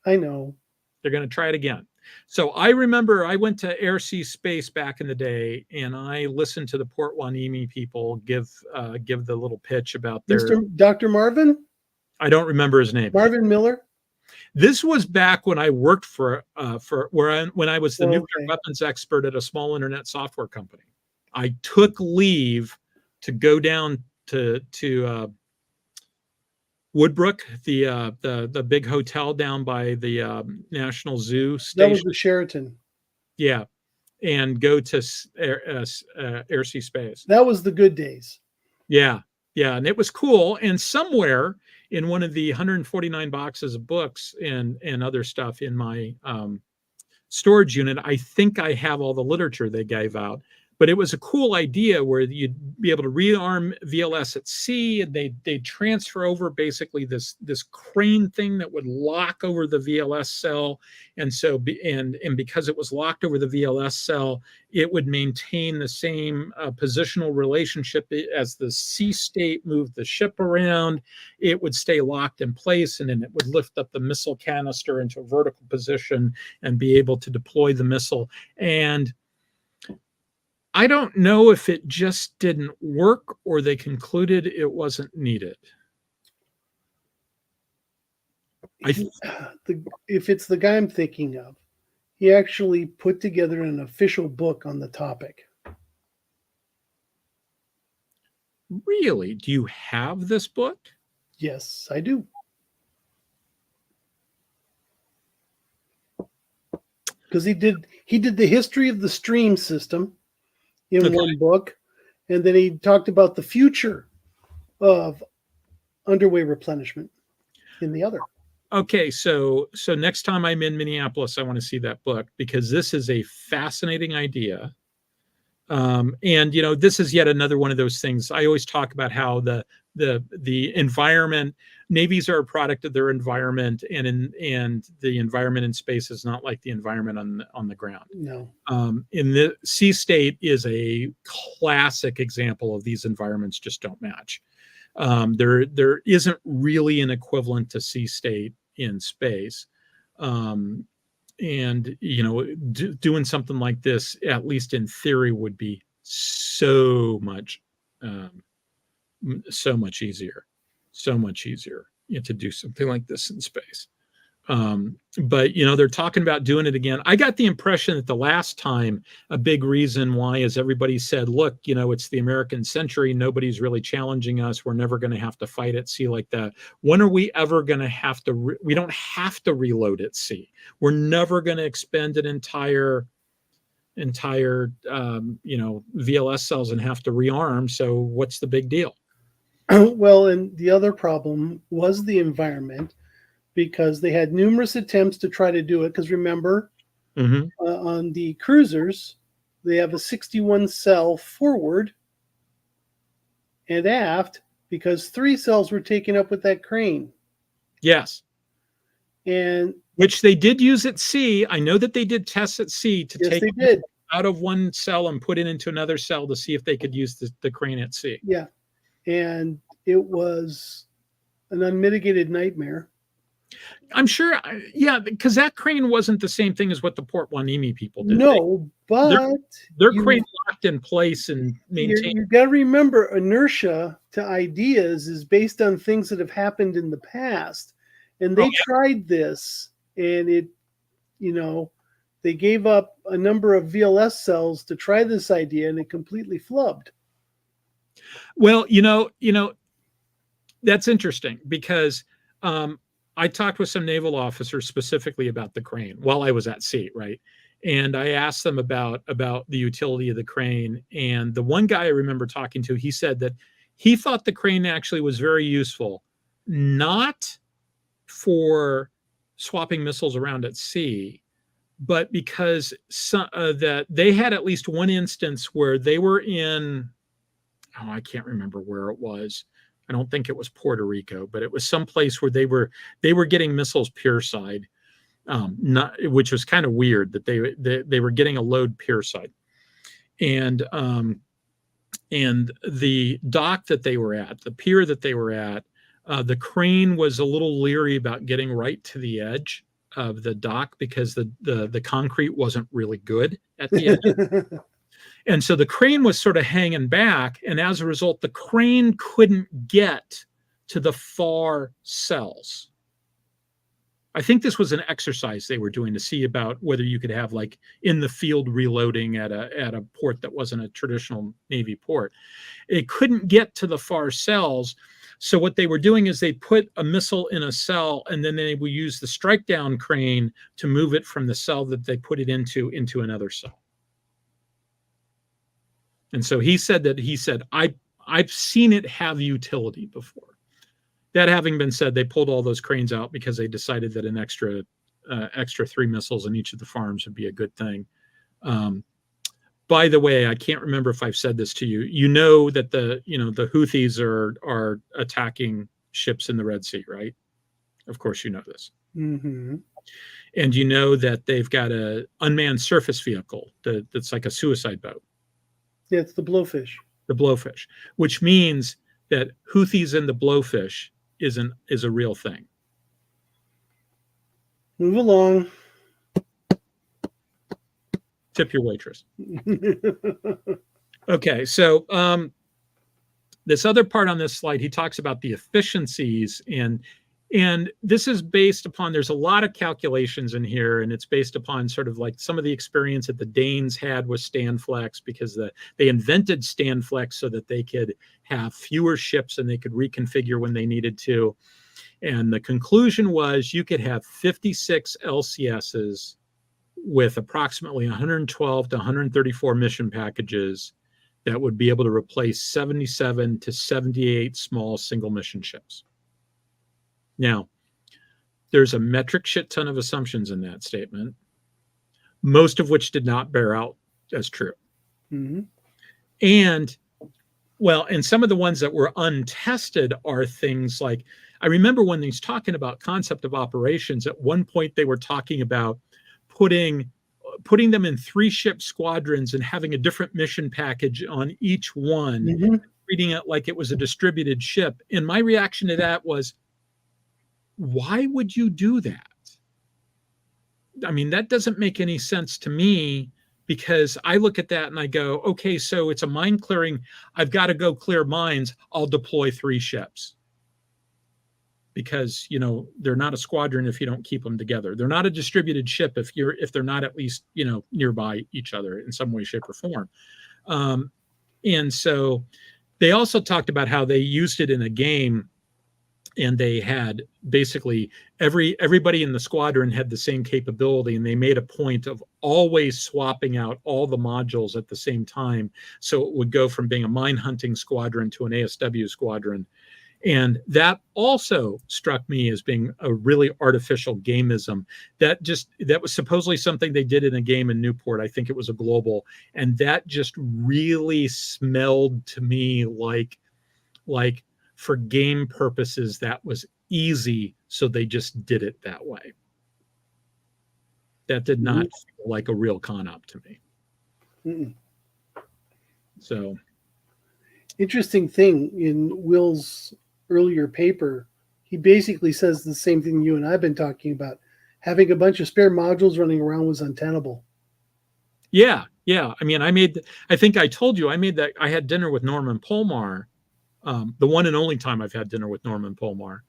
S2: I know.
S1: They're going to try it again. So I remember I went to Air Sea Space back in the day, and I listened to the Port Hueneme people give the little pitch about their
S2: Dr. Marvin.
S1: I don't remember his name.
S2: Marvin Miller.
S1: This was back when I worked when I was the nuclear weapons expert at a small internet software company. I took leave to go down to Woodbrook, the big hotel down by the National Zoo station.
S2: That was the Sheraton.
S1: Yeah, and go to Air Sea Space.
S2: That was the good days.
S1: Yeah, and it was cool. And somewhere in one of the 149 boxes of books and other stuff in my storage unit, I think I have all the literature they gave out. But it was a cool idea where you'd be able to rearm VLS at sea, and they'd transfer over basically this crane thing that would lock over the VLS cell, and so and because it was locked over the VLS cell, it would maintain the same positional relationship as the sea state moved the ship around. It would stay locked in place, and then it would lift up the missile canister into a vertical position and be able to deploy the missile. And I don't know if it just didn't work or they concluded it wasn't needed.
S2: If it's the guy I'm thinking of, he actually put together an official book on the topic.
S1: Really? Do you have this book?
S2: Yes, I do. Because he did the history of the stream system in one book, and then he talked about the future of underway replenishment in the other.
S1: Okay, so next time I'm in Minneapolis, I want to see that book, because this is a fascinating idea. And this is yet another one of those things. I always talk about how the environment, navies are a product of their environment, and the environment in space is not like the environment on the ground.
S2: No.
S1: In the sea state is a classic example of these environments just don't match. There isn't really an equivalent to sea state in space. And doing something like this, at least in theory, would be so much easier to do something like this in space. But they're talking about doing it again. I got the impression that the last time, a big reason why is everybody said, look, it's the American century. Nobody's really challenging us. We're never going to have to fight at sea like that. When are we ever going to have to? We don't have to reload at sea. We're never going to expend an entire VLS cells and have to rearm. So what's the big deal?
S2: Well, and the other problem was the environment, because they had numerous attempts to try to do it. Because remember, on the cruisers, they have a 61 cell forward and aft, because 3 cells were taken up with that crane.
S1: Yes.
S2: And
S1: which they did use at sea. I know that they did tests at sea to take it out of one cell and put it into another cell to see if they could use the crane at sea.
S2: Yeah. And it was an unmitigated nightmare.
S1: I'm sure, because that crane wasn't the same thing as what the Port Hueneme people did.
S2: No, but
S1: their crane locked in place and maintained.
S2: You got to remember, inertia to ideas is based on things that have happened in the past, And they tried this, and it, they gave up a number of VLS cells to try this idea, and it completely flubbed.
S1: Well, that's interesting because I talked with some naval officers specifically about the crane while I was at sea, right? And I asked them about the utility of the crane. And the one guy I remember talking to, he said that he thought the crane actually was very useful, not for swapping missiles around at sea, but because that they had at least one instance where they were in, I can't remember where it was. I don't think it was Puerto Rico, but it was some place where they were getting missiles pierside, which was kind of weird that they were getting a load pierside, and the dock that they were at, the pier that they were at, the crane was a little leery about getting right to the edge of the dock because the concrete wasn't really good at the edge. And so the crane was sort of hanging back. And as a result, the crane couldn't get to the far cells. I think this was an exercise they were doing to see about whether you could have like in the field reloading at a port that wasn't a traditional Navy port. It couldn't get to the far cells. So what they were doing is they put a missile in a cell, and then they would use the strike down crane to move it from the cell that they put it into another cell. And so he said, I've seen it have utility before. That having been said, they pulled all those cranes out because they decided that an extra 3 missiles in each of the farms would be a good thing. By the way, I can't remember if I've said this to you. You know that the Houthis are attacking ships in the Red Sea, right? Of course, you know this.
S2: Mm-hmm.
S1: And you know that they've got an unmanned surface vehicle that's like a suicide boat.
S2: Yeah, it's the Blowfish.
S1: The Blowfish, which means that Houthis and the Blowfish is a real thing.
S2: Move along.
S1: Tip your waitress. Okay, so this other part on this slide, he talks about the efficiencies, and this is based upon, there's a lot of calculations in here, and it's based upon sort of like some of the experience that the Danes had with Standflex, because they invented Standflex so that they could have fewer ships and they could reconfigure when they needed to. And the conclusion was you could have 56 LCSs with approximately 112 to 134 mission packages that would be able to replace 77 to 78 small single mission ships. Now, there's a metric shit ton of assumptions in that statement, most of which did not bear out as true.
S2: Mm-hmm.
S1: And some of the ones that were untested are things like, I remember when he's talking about concept of operations, at one point they were talking about putting them in 3-ship squadrons and having a different mission package on each one,
S2: mm-hmm.
S1: treating it like it was a distributed ship. And my reaction to that was, why would you do that? I mean, that doesn't make any sense to me, because I look at that and I go, okay, so it's a mine clearing. I've got to go clear mines. I'll deploy 3 ships. Because, they're not a squadron if you don't keep them together. They're not a distributed ship if they're not at least, nearby each other in some way, shape, or form. And so they also talked about how they used it in a game, and they had basically everybody in the squadron had the same capability, and they made a point of always swapping out all the modules at the same time. So it would go from being a mine hunting squadron to an ASW squadron. And that also struck me as being a really artificial gameism. That was supposedly something they did in a game in Newport. I think it was a global. And that just really smelled to me like for game purposes, that was easy. So they just did it that way. That did not feel like a real con-op to me.
S2: Mm-mm.
S1: So.
S2: Interesting thing in Will's earlier paper, he basically says the same thing you and I've been talking about. Having a bunch of spare modules running around was untenable.
S1: Yeah. I mean, I think I told you, I had dinner with Norman Polmar, the one and only time I've had dinner with Norman Polmar.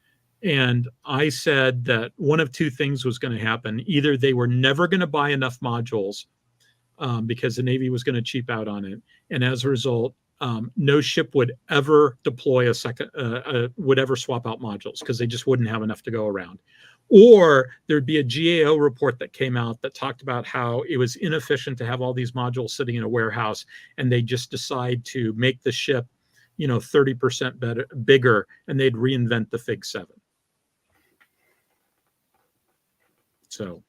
S1: And I said that one of two things was going to happen. Either they were never going to buy enough modules because the Navy was going to cheap out on it. And as a result, no ship would ever deploy would ever swap out modules because they just wouldn't have enough to go around. Or there'd be a GAO report that came out that talked about how it was inefficient to have all these modules sitting in a warehouse, and they just decide to make the ship, 30% bigger, and they'd reinvent the Fig 7. So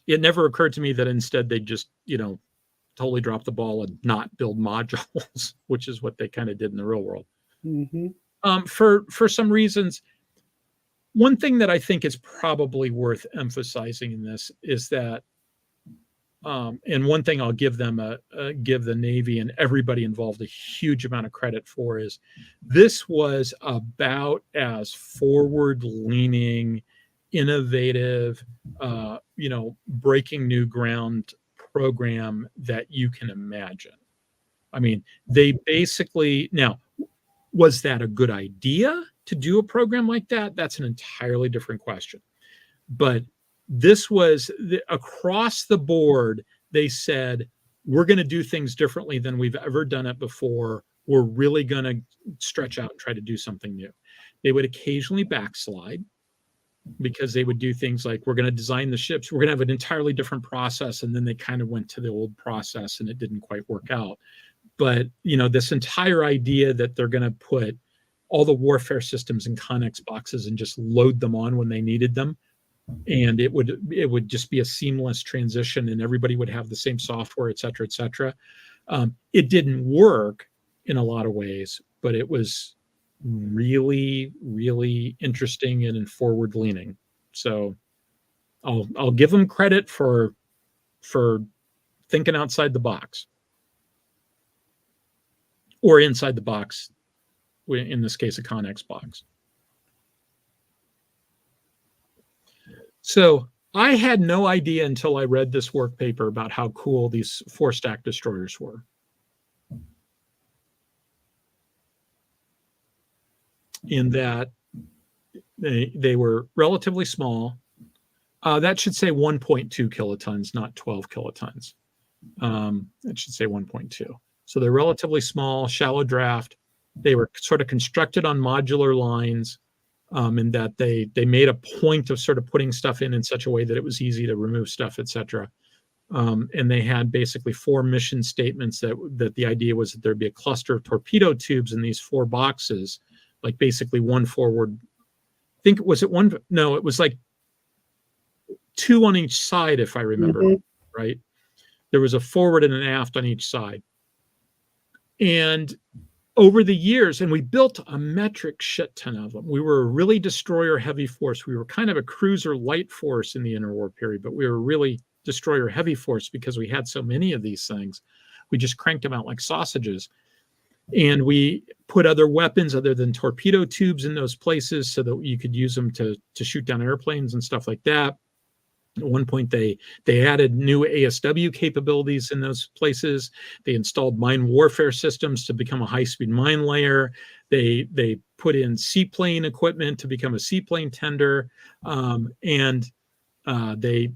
S1: it never occurred to me that instead they'd just, totally drop the ball and not build modules, which is what they kind of did in the real world.
S2: Mm-hmm.
S1: For some reasons, one thing that I think is probably worth emphasizing in this is that, and one thing I'll give them give the Navy and everybody involved a huge amount of credit for is this was about as forward-leaning, innovative, breaking new ground program that you can imagine. I mean, they basically, now, was that a good idea to do a program like that? That's an entirely different question. But this was across the board, they said, we're going to do things differently than we've ever done it before. We're really going to stretch out and try to do something new. They would occasionally backslide because they would do things like, we're going to design the ships, we're going to have an entirely different process. And then they kind of went to the old process and it didn't quite work out. But, this entire idea that they're going to put all the warfare systems in Connex boxes and just load them on when they needed them, and it would just be a seamless transition and everybody would have the same software, et cetera, et cetera. It didn't work in a lot of ways, but it was really, really interesting and forward leaning. So I'll give them credit for thinking outside the box, or inside the box, in this case, a Connex box. So I had no idea until I read this work paper about how cool these 4-stack destroyers were. In that they were relatively small. That should say 1.2 kilotons, not 12 kilotons. That should say 1.2. So they're relatively small, shallow draft. They were sort of constructed on modular lines, in that they made a point of sort of putting stuff in such a way that it was easy to remove stuff, et cetera. And they had basically 4 mission statements that the idea was that there'd be a cluster of torpedo tubes in these 4 boxes, like basically one forward. I think, was it one? No, it was like 2 on each side, if I remember, right? There was a forward and an aft on each side. And over the years, and we built a metric shit ton of them. We were a really destroyer heavy force. We were kind of a cruiser light force in the interwar period, but we were really destroyer heavy force because we had so many of these things. We just cranked them out like sausages. And we put other weapons other than torpedo tubes in those places so that you could use them to shoot down airplanes and stuff like that. At one point, they added new ASW capabilities in those places. They installed mine warfare systems to become a high-speed mine layer. They put in seaplane equipment to become a seaplane tender, and they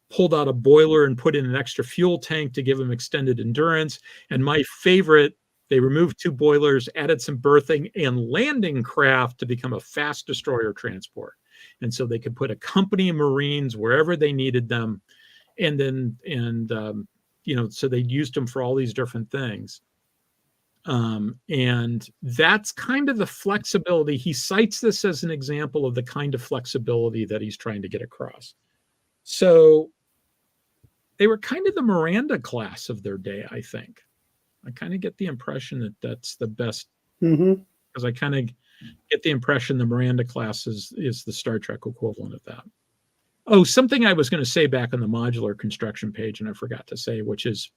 S1: pulled out a boiler and put in an extra fuel tank to give them extended endurance. And my favorite, they removed 2 boilers, added some berthing and landing craft to become a fast destroyer transport. And so they could put a company of Marines wherever they needed them. And then, so they used them for all these different things. And that's kind of the flexibility. He cites this as an example of the kind of flexibility that he's trying to get across. So they were kind of the Miranda class of their day, I think. I kind of get the impression that that's the best, because I kind of get the impression the Miranda class is the Star Trek equivalent of that. Oh, something I was going to say back on the modular construction page, and I forgot to say, which is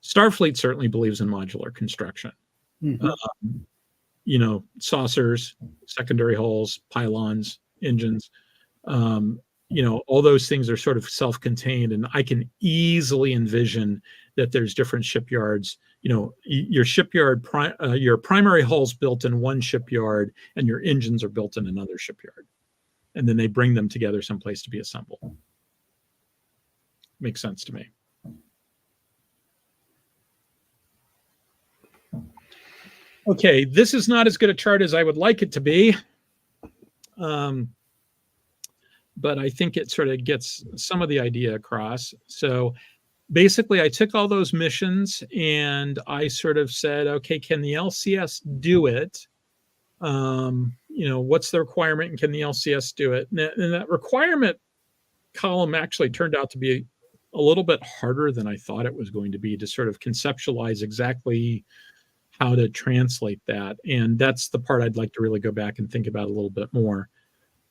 S1: Starfleet certainly believes in modular construction. Saucers, secondary hulls, pylons, engines, all those things are sort of self-contained, and I can easily envision that there's different shipyards, your shipyard, your primary hull's built in one shipyard and your engines are built in another shipyard. And then they bring them together someplace to be assembled. Makes sense to me. Okay, this is not as good a chart as I would like it to be. But I think it sort of gets some of the idea across. So basically, I took all those missions and I sort of said, okay, can the LCS do it? What's the requirement and can the LCS do it? And that requirement column actually turned out to be a little bit harder than I thought it was going to be to sort of conceptualize exactly how to translate that. And that's the part I'd like to really go back and think about a little bit more.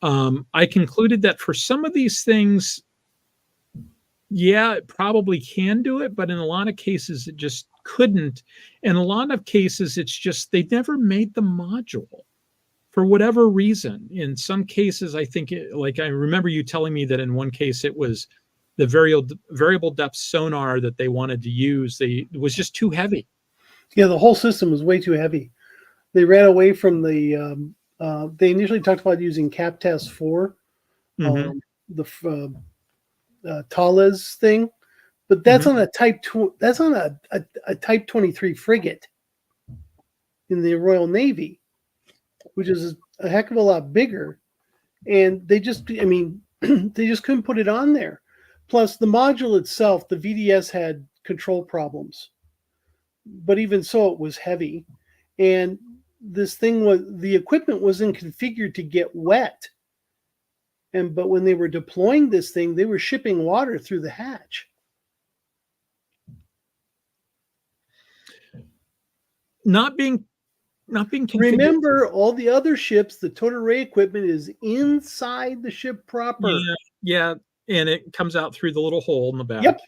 S1: I concluded that for some of these things, yeah, it probably can do it, but in a lot of cases, it just couldn't. In a lot of cases, it's just they never made the module for whatever reason. In some cases, I think, I remember you telling me that in one case, it was the variable depth sonar that they wanted to use. It was just too heavy.
S2: Yeah, the whole system was way too heavy. They ran away from the... they initially talked about using CapTest 4, the Thales thing, but that's on a Type 2. That's on a Type 23 frigate in the Royal Navy, which is a heck of a lot bigger. And they just, they just couldn't put it on there. Plus, the module itself, the VDS had control problems, but even so, it was heavy. And the equipment wasn't configured to get wet. But when they were deploying this thing, they were shipping water through the hatch.
S1: Not being configured.
S2: Remember, all the other ships, the towed array equipment is inside the ship proper.
S1: Yeah, and it comes out through the little hole in the back.
S2: Yep.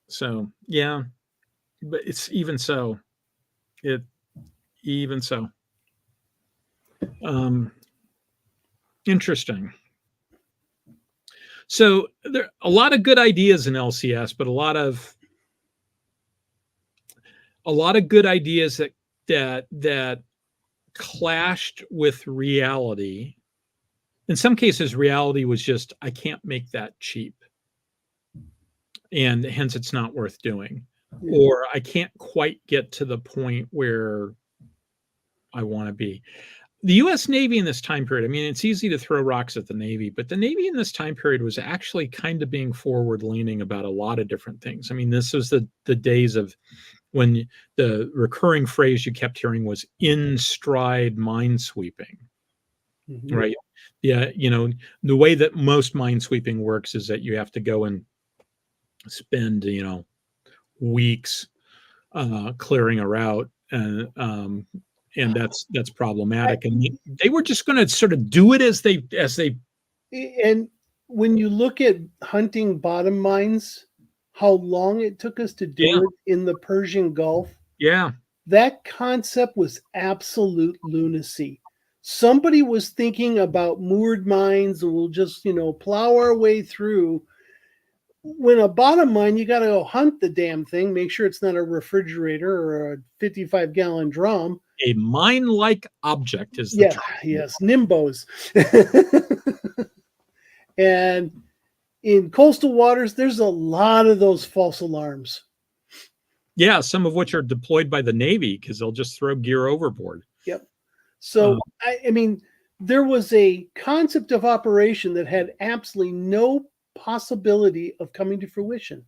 S1: So, yeah, but it's even so. Interesting. So there are a lot of good ideas in LCS, but a lot of good ideas that clashed with reality. In some cases, reality was just, I can't make that cheap, and hence it's not worth doing. Or I can't quite get to the point where I want to be. The US Navy in this time period, it's easy to throw rocks at the Navy, but the Navy in this time period was actually kind of being forward-leaning about a lot of different things. This was the days of when the recurring phrase you kept hearing was in-stride minesweeping, right? Yeah, the way that most minesweeping works is that you have to go and spend, weeks clearing a route, and that's problematic. And they were just going to sort of do it as they.
S2: And when you look at hunting bottom mines, how long it took us to do it in the Persian Gulf.
S1: Yeah,
S2: that concept was absolute lunacy. Somebody was thinking about moored mines, and we'll just plow our way through. When a bottom mine, you got to go hunt the damn thing, make sure it's not a refrigerator or a 55-gallon drum.
S1: A mine-like object is the term.
S2: Yes, Nimbos. And in coastal waters, there's a lot of those false alarms.
S1: Yeah, some of which are deployed by the Navy because they'll just throw gear overboard.
S2: Yep. So, there was a concept of operation that had absolutely no possibility of coming to fruition.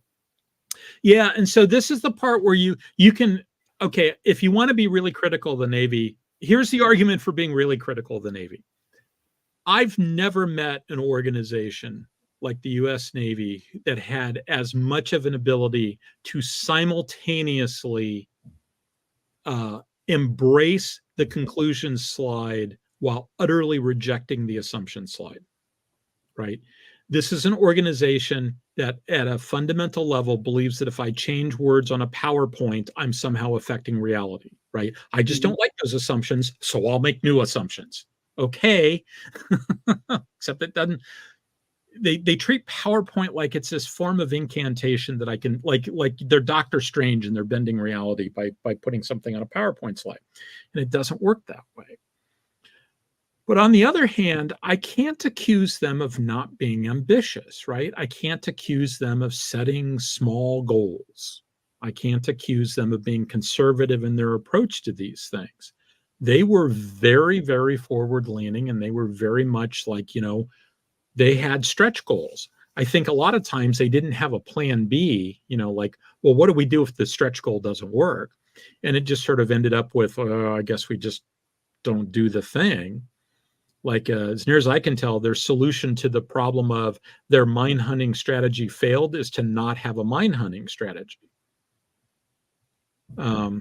S1: Yeah, and so this is the part where you can, okay, if you want to be really critical of the Navy, here's the argument for being really critical of the Navy. I've never met an organization like the US Navy that had as much of an ability to simultaneously embrace the conclusion slide while utterly rejecting the assumption slide, right? This is an organization that at a fundamental level believes that if I change words on a PowerPoint, I'm somehow affecting reality, right? I just don't like those assumptions, so I'll make new assumptions. Okay. Except it doesn't, they treat PowerPoint like it's this form of incantation that I can like they're Doctor Strange and they're bending reality by putting something on a PowerPoint slide, and it doesn't work that way. But on the other hand, I can't accuse them of not being ambitious, right? I can't accuse them of setting small goals. I can't accuse them of being conservative in their approach to these things. They were very, very forward leaning, and they were very much like, they had stretch goals. I think a lot of times they didn't have a plan B, like, well, what do we do if the stretch goal doesn't work? And it just sort of ended up with, I guess we just don't do the thing. Like, as near as I can tell, their solution to the problem of their mine hunting strategy failed is to not have a mine hunting strategy. I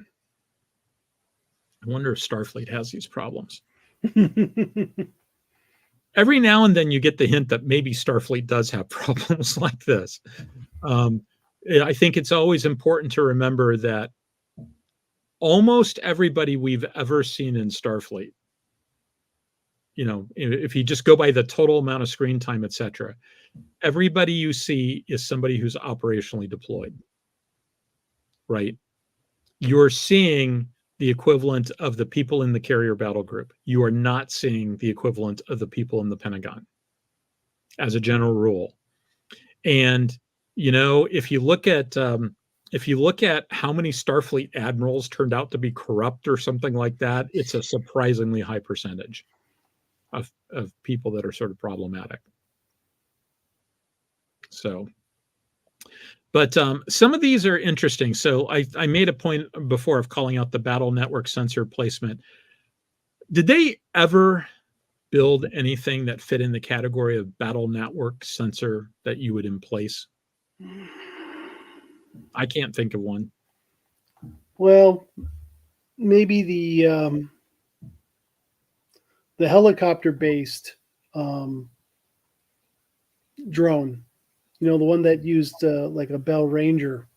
S1: wonder if Starfleet has these problems. Every now and then you get the hint that maybe Starfleet does have problems like this. I think it's always important to remember that almost everybody we've ever seen in Starfleet, if you just go by the total amount of screen time, etc., everybody you see is somebody who's operationally deployed, right? You're seeing the equivalent of the people in the carrier battle group. You are not seeing the equivalent of the people in the Pentagon, as a general rule. And if you look at how many Starfleet admirals turned out to be corrupt or something like that, it's a surprisingly high percentage of people that are sort of problematic. So, but some of these are interesting. So I made a point before of calling out the battle network sensor placement. Did they ever build anything that fit in the category of battle network sensor that you would emplace? I can't think of one.
S2: Well, maybe the helicopter-based drone, the one that used like a Bell Ranger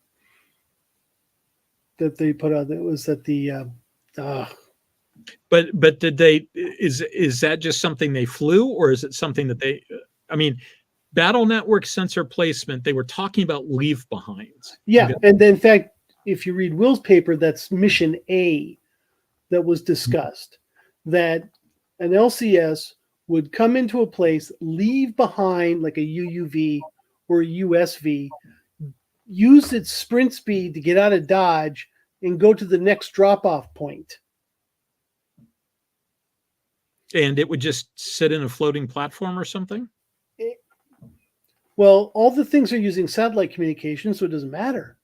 S2: that they put out. That was at the.
S1: But did they? Is that just something they flew, or is it something that they? I mean, battle network sensor placement. They were talking about leave behinds.
S2: Yeah, and then, in fact, if you read Will's paper, that's mission A that was discussed. That an LCS would come into a place, leave behind like a UUV or a USV, use its sprint speed to get out of Dodge and go to the next drop-off point.
S1: And it would just sit in a floating platform or something?
S2: Well, all the things are using satellite communication, so it doesn't matter.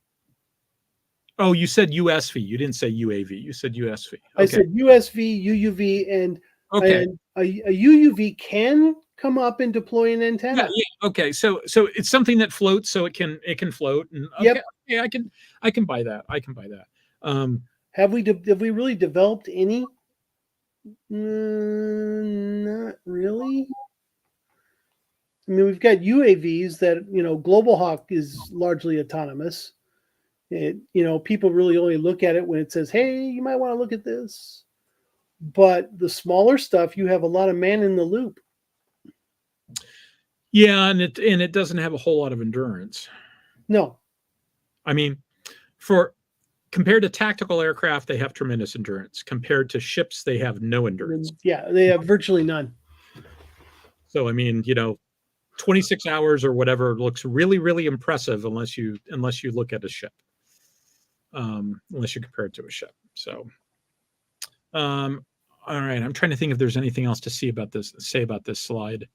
S1: Oh, you said USV. You didn't say UAV. You said USV. Okay.
S2: I said USV, UUV, and,
S1: okay.
S2: And a UUV can come up and deploy an antenna.
S1: Yeah. Okay. So it's something that floats, so it can float. And okay,
S2: yep.
S1: Yeah, I can buy that. I can buy that.
S2: Have we really developed any? Not really. I mean, we've got UAVs that, Global Hawk is largely autonomous. People really only look at it when it says, hey, you might want to look at this. But the smaller stuff, you have a lot of man in the loop.
S1: Yeah, and it doesn't have a whole lot of endurance.
S2: No.
S1: I mean, compared to tactical aircraft, they have tremendous endurance. Compared to ships, they have no endurance.
S2: Yeah, they have virtually none.
S1: So, I mean, 26 hours or whatever looks really, really impressive unless you look at a ship, unless you compare it to a ship. So, all right, I'm trying to think if there's anything else to say about this slide.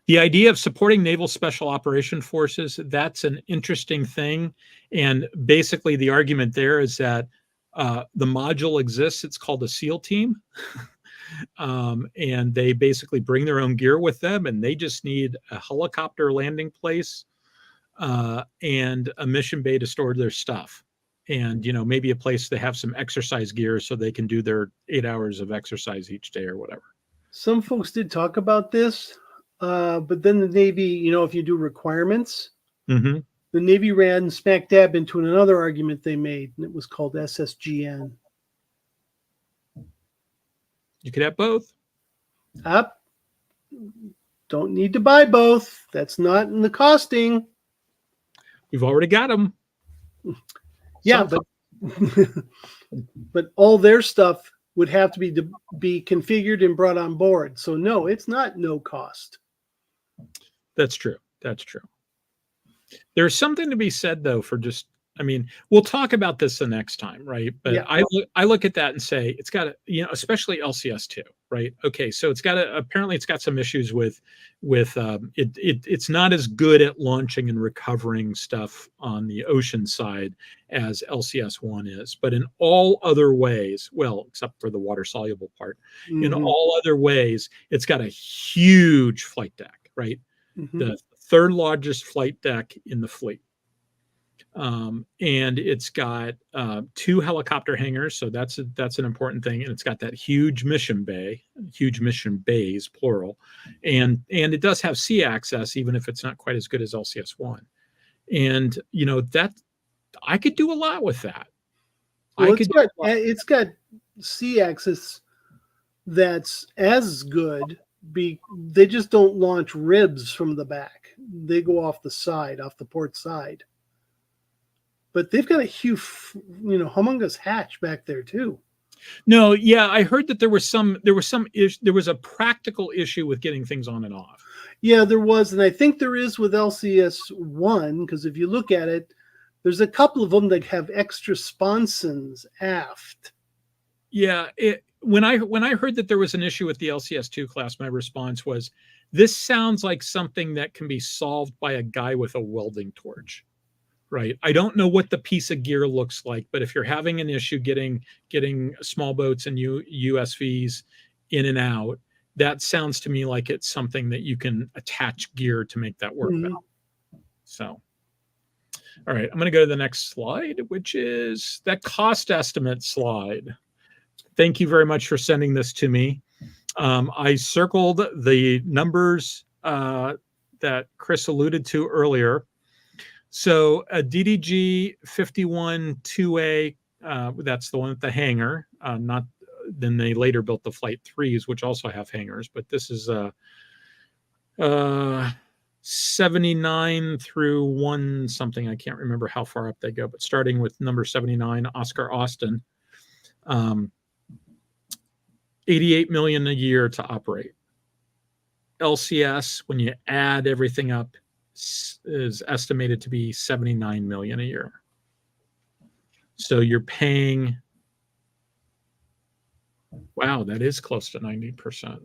S1: The idea of supporting naval special operation forces, that's an interesting thing. And basically the argument there is that the module exists. It's called a SEAL team. And they basically bring their own gear with them, and they just need a helicopter landing place and a mission bay to store their stuff. And, maybe a place to have some exercise gear so they can do their 8 hours of exercise each day or whatever.
S2: Some folks did talk about this, but then the Navy, if you do requirements,
S1: the
S2: Navy ran smack dab into another argument they made, and it was called SSGN.
S1: You could have both.
S2: Don't need to buy both. That's not in the costing.
S1: We've already got them.
S2: Yeah, but all their stuff would have to be configured and brought on board. So no, it's not no cost.
S1: That's true. That's true. There's something to be said, though, for just, I mean, we'll talk about this the next time, right? But yeah. I look at that and say, it's got to, you know, especially LCS2, right? Okay, so it's got to, apparently it's got some issues with it's not as good at launching and recovering stuff on the ocean side as LCS1 is. But in all other ways, well, except for the water soluble part, in all other ways, it's got a huge flight deck, right? The third largest flight deck in the fleet. And it's got 2 helicopter hangars, so that's an important thing. And it's got that huge mission bays, plural, and it does have sea access, even if it's not quite as good as LCS1. And you know that I could do a lot with that.
S2: Well, it's got sea access that's as good. They just don't launch ribs from the back; they go off the side, off the port side. But they've got a huge, humongous hatch back there too.
S1: No, yeah, I heard that there was a practical issue with getting things on and off.
S2: Yeah, there was, and I think there is with LCS1, because if you look at it, there's a couple of them that have extra sponsons aft.
S1: Yeah, when I heard that there was an issue with the LCS2 class, my response was, this sounds like something that can be solved by a guy with a welding torch. Right. I don't know what the piece of gear looks like, but if you're having an issue getting small boats and USVs in and out, that sounds to me like it's something that you can attach gear to make that work out. So, all right, I'm going to go to the next slide, which is that cost estimate slide. Thank you very much for sending this to me. I circled the numbers that Chris alluded to earlier. So a DDG 51-2A, that's the one with the hangar. Then they later built the Flight 3s, which also have hangars. But this is 79 through 1 something. I can't remember how far up they go. But starting with number 79, Oscar Austin, $88 million a year to operate. LCS, when you add everything up, is estimated to be $79 million a year. So you're paying, wow, that is close to 90%.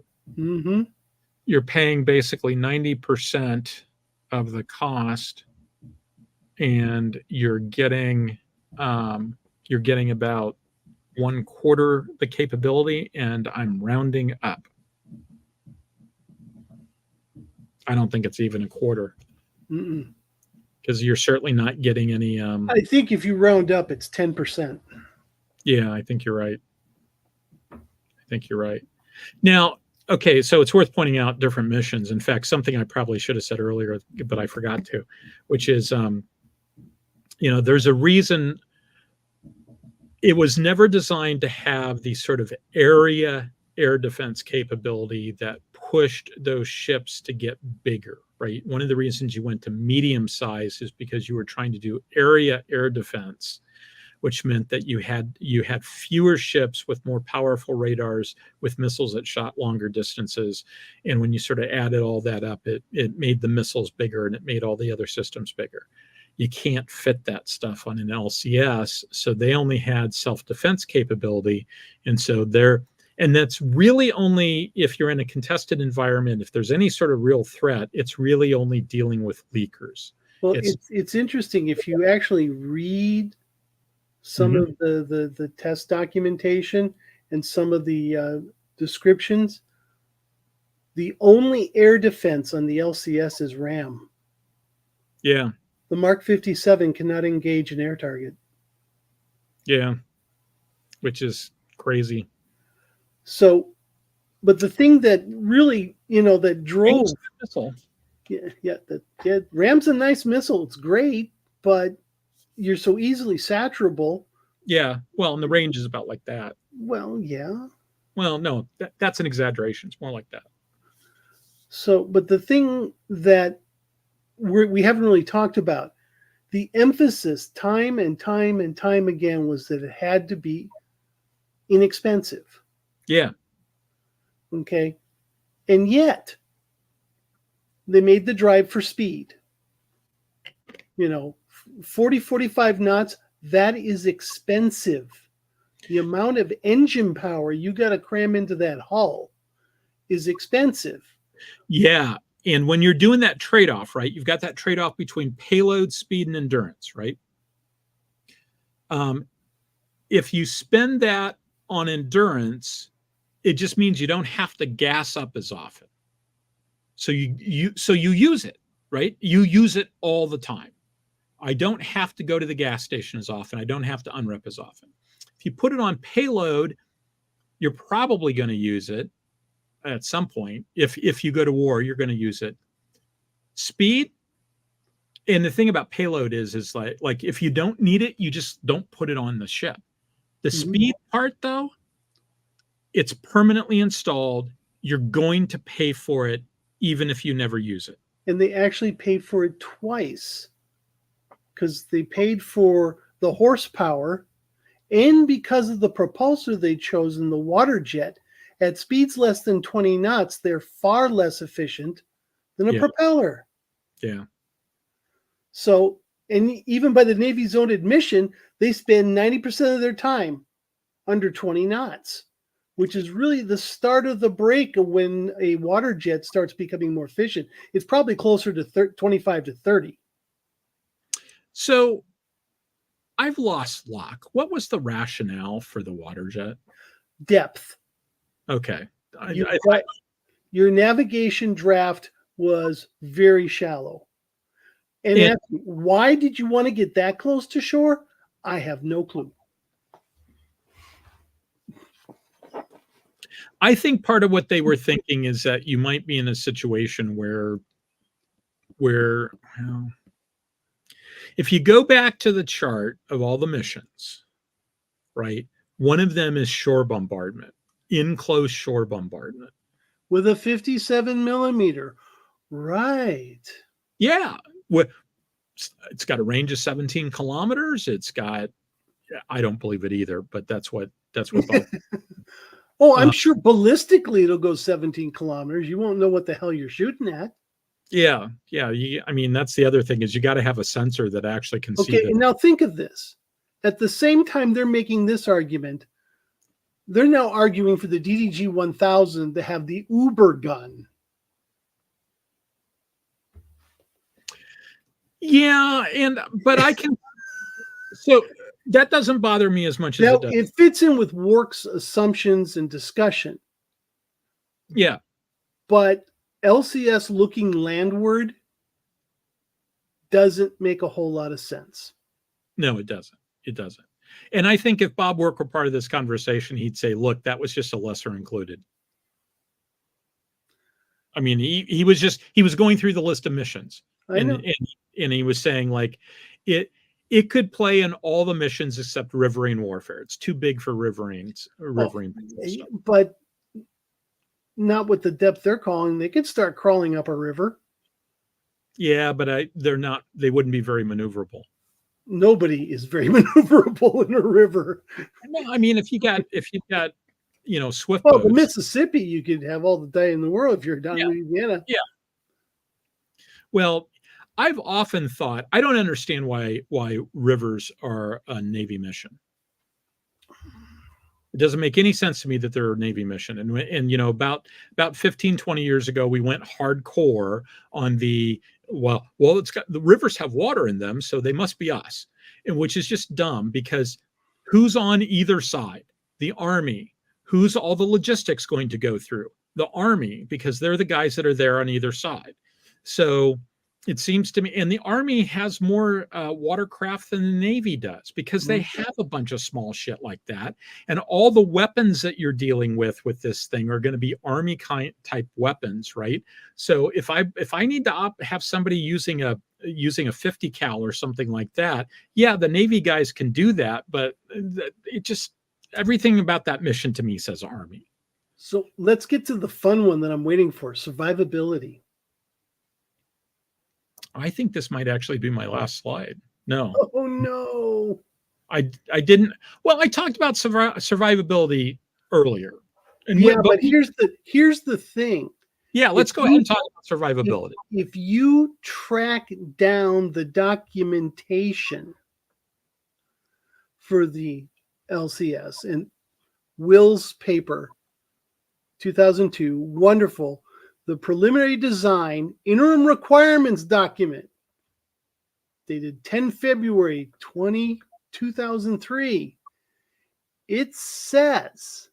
S1: You're paying basically 90% of the cost, and you're getting about 1/4 the capability, and I'm rounding up. I don't think it's even 1/4. Because you're certainly not getting any.
S2: I think if you round up, it's 10%.
S1: Yeah, I think you're right. Now, okay, so it's worth pointing out different missions. In fact, something I probably should have said earlier, but I forgot to, which is, there's a reason it was never designed to have the sort of area air defense capability that pushed those ships to get bigger. Right. One of the reasons you went to medium size is because you were trying to do area air defense, which meant that you had fewer ships with more powerful radars with missiles that shot longer distances. And when you sort of added all that up, it made the missiles bigger and it made all the other systems bigger. You can't fit that stuff on an LCS. So they only had self-defense capability. And that's really only if you're in a contested environment. If there's any sort of real threat, it's really only dealing with leakers.
S2: Well, it's interesting if you actually read some of the test documentation and some of the descriptions. The only air defense on the LCS is RAM.
S1: Yeah.
S2: The Mark 57 cannot engage an air target.
S1: Yeah. Which is crazy.
S2: So, but the thing that really, that drove
S1: missile.
S2: RAM's a nice missile. It's great, but you're so easily saturable.
S1: Yeah. Well, and the range is about like that.
S2: Well, yeah.
S1: Well, no, that's an exaggeration. It's more like that.
S2: So, but the thing that we haven't really talked about, the emphasis time and time and time again was that it had to be inexpensive.
S1: Yeah.
S2: Okay. And yet they made the drive for speed. 40, 45 knots, that is expensive. The amount of engine power you got to cram into that hull is expensive.
S1: Yeah. And when you're doing that trade-off, right, you've got that trade-off between payload, speed, and endurance, right? If you spend that on endurance, it just means you don't have to gas up as often. So you use it, right? You use it all the time. I don't have to go to the gas station as often. I don't have to unrep as often. If you put it on payload, you're probably going to use it at some point. If you go to war, you're going to use it. Speed, and the thing about payload is like if you don't need it, you just don't put it on the ship. The speed part, though, it's permanently installed. You're going to pay for it even if you never use it.
S2: And they actually paid for it twice, because they paid for the horsepower, and because of the propulsor they chose in the water jet, at speeds less than 20 knots, they're far less efficient than a propeller.
S1: Yeah.
S2: So, and even by the Navy's own admission, they spend 90% of their time under 20 knots, which is really the start of the break of when a water jet starts becoming more efficient. It's probably closer to 25 to 30.
S1: So I've lost lock. What was the rationale for the water jet?
S2: Depth.
S1: Okay.
S2: Your navigation draft was very shallow. And why did you want to get that close to shore? I have no clue.
S1: I think part of what they were thinking is that you might be in a situation where if you go back to the chart of all the missions, right, one of them is shore bombardment, in close shore bombardment.
S2: With a 57 millimeter. Right.
S1: Yeah. It's got a range of 17 kilometers. It's got, I don't believe it either, but that's what
S2: Oh, I'm sure ballistically it'll go 17 kilometers. You won't know what the hell you're shooting at.
S1: Yeah. I mean, that's the other thing is you got to have a sensor that actually can see.
S2: Okay, and now think of this. At the same time they're making this argument, they're now arguing for the DDG 1000 to have the Uber gun.
S1: Yeah, but I can. So that doesn't bother me as much as
S2: now,
S1: it does.
S2: It fits in with Work's assumptions and discussion.
S1: Yeah.
S2: But LCS looking landward doesn't make a whole lot of sense.
S1: No, it doesn't. It doesn't. And I think if Bob Work were part of this conversation, he'd say, look, that was just a lesser included. I mean, he was going through the list of missions. And he was saying like it could play in all the missions except riverine warfare. It's too big for riverine.
S2: But not with the depth they're calling. They could start crawling up a river.
S1: Yeah, but they wouldn't be very maneuverable.
S2: Nobody is very maneuverable in a river.
S1: No, I mean, if you got swift
S2: boats.
S1: The
S2: Mississippi, you could have all the day in the world if you're down in Louisiana.
S1: Yeah. Well, I've often thought, I don't understand why rivers are a Navy mission. It doesn't make any sense to me that they're a Navy mission. And about 15, 20 years ago, we went hardcore on it's got, the rivers have water in them, so they must be us. And which is just dumb, because who's on either side? The Army. Who's all the logistics going to go through? The Army, because they're the guys that are there on either side. So it seems to me, and the Army has more watercraft than the Navy does, because they have a bunch of small shit like that. And all the weapons that you're dealing with this thing are going to be Army type weapons, right? So if I need to have somebody using a 50 cal or something like that, yeah, the Navy guys can do that, but it just, everything about that mission to me says Army.
S2: So let's get to the fun one that I'm waiting for, survivability.
S1: I think this might actually be my last slide. No.
S2: Oh, no.
S1: I didn't. Well, I talked about survivability earlier.
S2: And but here's the thing.
S1: Yeah, let's go ahead and talk about survivability.
S2: If you track down the documentation for the LCS and Will's paper, 2002, wonderful. The preliminary design interim requirements document dated 10 February 2003. It says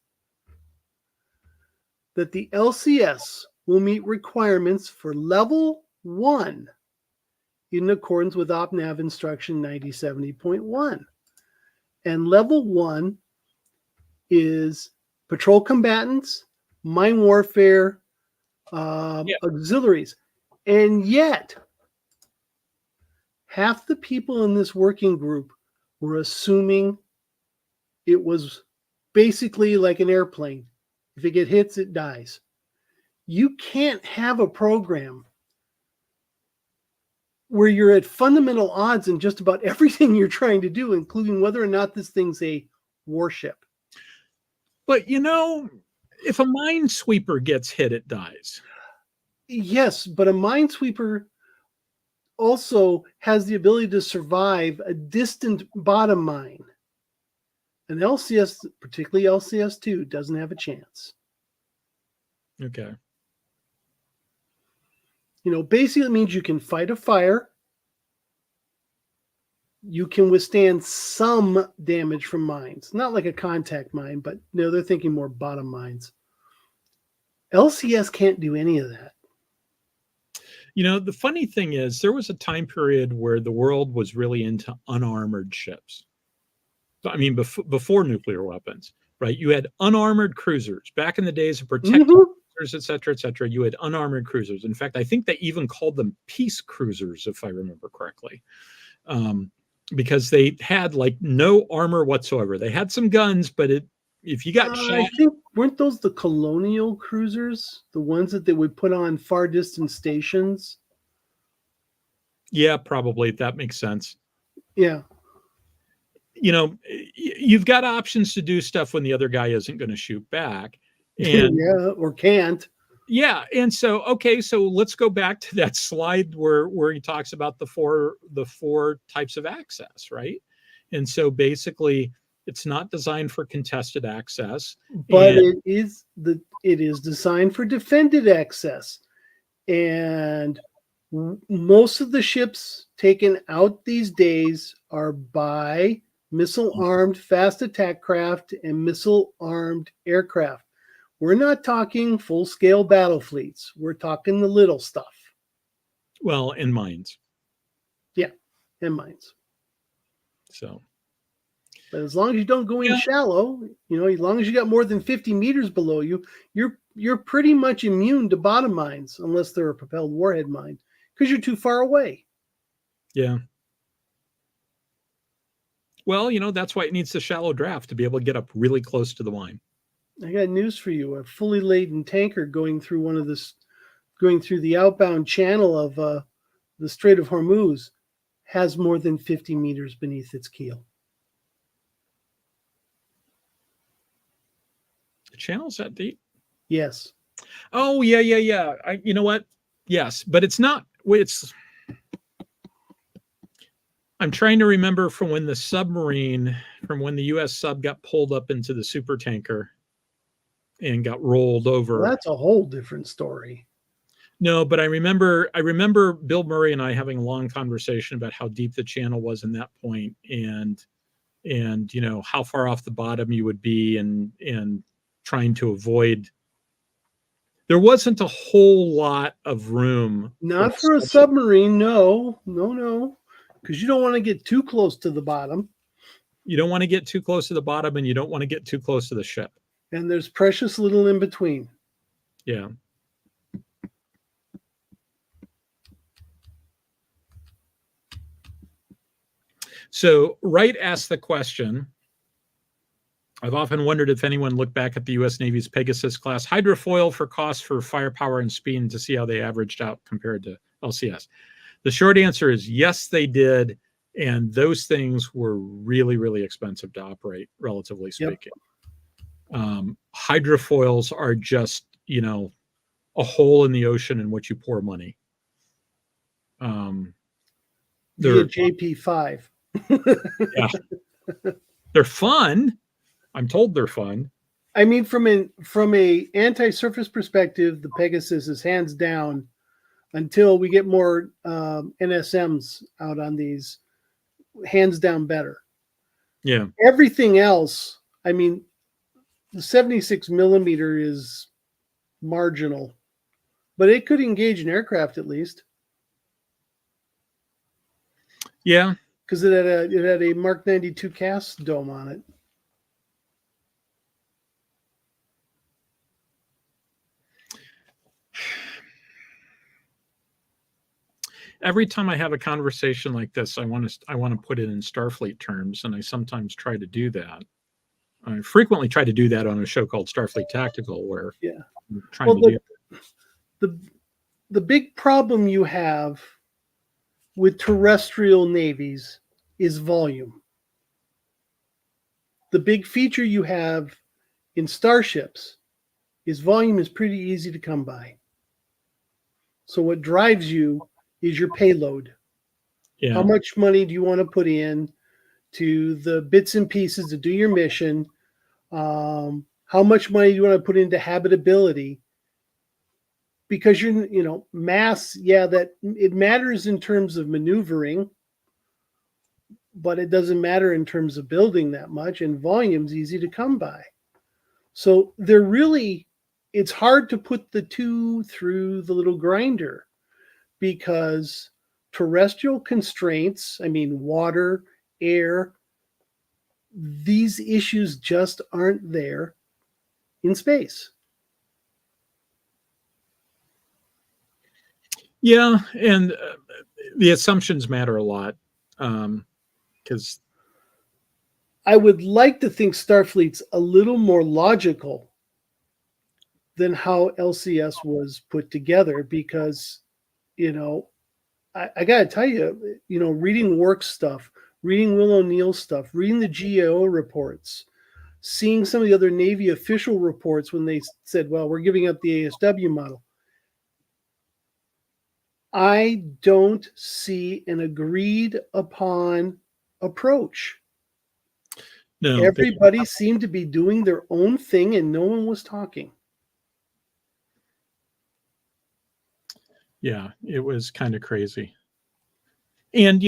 S2: that the LCS will meet requirements for level 1 in accordance with OpNav instruction 9070.1. And level 1 is patrol combatants, mine warfare, auxiliaries. And yet, half the people in this working group were assuming it was basically like an airplane. If it hits, it dies. You can't have a program where you're at fundamental odds in just about everything you're trying to do, including whether or not this thing's a warship.
S1: But, if a minesweeper gets hit, it dies.
S2: Yes, but a minesweeper also has the ability to survive a distant bottom mine. An LCS, particularly LCS-2, doesn't have a chance.
S1: Okay.
S2: Basically it means you can fight a fire. You can withstand some damage from mines. Not like a contact mine, but they're thinking more bottom mines. LCS can't do any of that.
S1: The funny thing is there was a time period where the world was really into unarmored ships. I mean, before nuclear weapons, right? You had unarmored cruisers. Back in the days of protected cruisers, et cetera, you had unarmored cruisers. In fact, I think they even called them peace cruisers, if I remember correctly, because they had no armor whatsoever. They had some guns, but if you got shot...
S2: I think, weren't those the colonial cruisers? The ones that they would put on far distant stations?
S1: Yeah, probably. That makes sense.
S2: Yeah.
S1: You've got options to do stuff when the other guy isn't going to shoot back. And
S2: yeah, or can't.
S1: Yeah. And so, okay, so let's go back to that slide where he talks about the four types of access, right? And so basically it's not designed for contested access.
S2: But it is designed for defended access. And most of the ships taken out these days are by missile-armed fast attack craft and missile-armed aircraft. We're not talking full-scale battle fleets. We're talking the little stuff.
S1: Well, in mines.
S2: Yeah, in mines.
S1: So.
S2: But as long as you don't go in shallow, as long as you got more than 50 meters below you, you're pretty much immune to bottom mines, unless they're a propelled warhead mine, because you're too far away.
S1: Yeah. Well, that's why it needs the shallow draft to be able to get up really close to the mine.
S2: I got news for you. A fully laden tanker going through the outbound channel of the Strait of Hormuz has more than 50 meters beneath its keel.
S1: The channel's that deep?
S2: Yes.
S1: Oh, yeah. You know what? Yes, but it's not. I'm trying to remember from when the U.S. sub got pulled up into the super tanker and got rolled over.
S2: Well, that's a whole different story.
S1: No, but I remember Bill Murray and I having a long conversation about how deep the channel was in that point, and how far off the bottom you would be, and trying to avoid. There wasn't a whole lot of room.
S2: Not for a submarine, no, because you don't want to get too close to the bottom.
S1: You don't want to get too close to the bottom, and you don't want to get too close to the ship.
S2: And there's precious little in between.
S1: Yeah. So Wright asked the question, I've often wondered if anyone looked back at the U.S. Navy's Pegasus class hydrofoil for cost for firepower and speed to see how they averaged out compared to LCS. The short answer is yes, they did. And those things were really, really expensive to operate, relatively speaking. Hydrofoils are just, a hole in the ocean in which you pour money.
S2: They're JP5.
S1: Yeah. They're fun. I'm told they're fun.
S2: I mean, from a anti-surface perspective, the Pegasus is hands down, until we get more NSMs out on these, hands down better.
S1: Yeah.
S2: Everything else, I mean, the 76 millimeter is marginal, but it could engage an aircraft at least.
S1: Yeah.
S2: Because it had a Mark 92 cast dome on it.
S1: Every time I have a conversation like this, I want to put it in Starfleet terms, and I sometimes try to do that. I frequently try to do that on a show called Starfleet Tactical, where I'm trying to do
S2: the big problem you have with terrestrial navies is volume. The big feature you have in starships is volume is pretty easy to come by. So what drives you is your payload.
S1: Yeah.
S2: How much money do you want to put in to the bits and pieces to do your mission? How much money do you want to put into habitability? Because mass, that it matters in terms of maneuvering, but it doesn't matter in terms of building that much, and volume's easy to come by. So it's hard to put the two through the little grinder, because terrestrial constraints, I mean, water, air, these issues just aren't there in space.
S1: Yeah, and the assumptions matter a lot, because
S2: I would like to think Starfleet's a little more logical than how LCS was put together, because, I got to tell you, reading work stuff, reading Will O'Neill stuff, reading the GAO reports, seeing some of the other Navy official reports when they said, well, we're giving up the ASW model. I don't see an agreed upon approach. No, everybody seemed to be doing their own thing and no one was talking.
S1: Yeah, it was kind of crazy. And,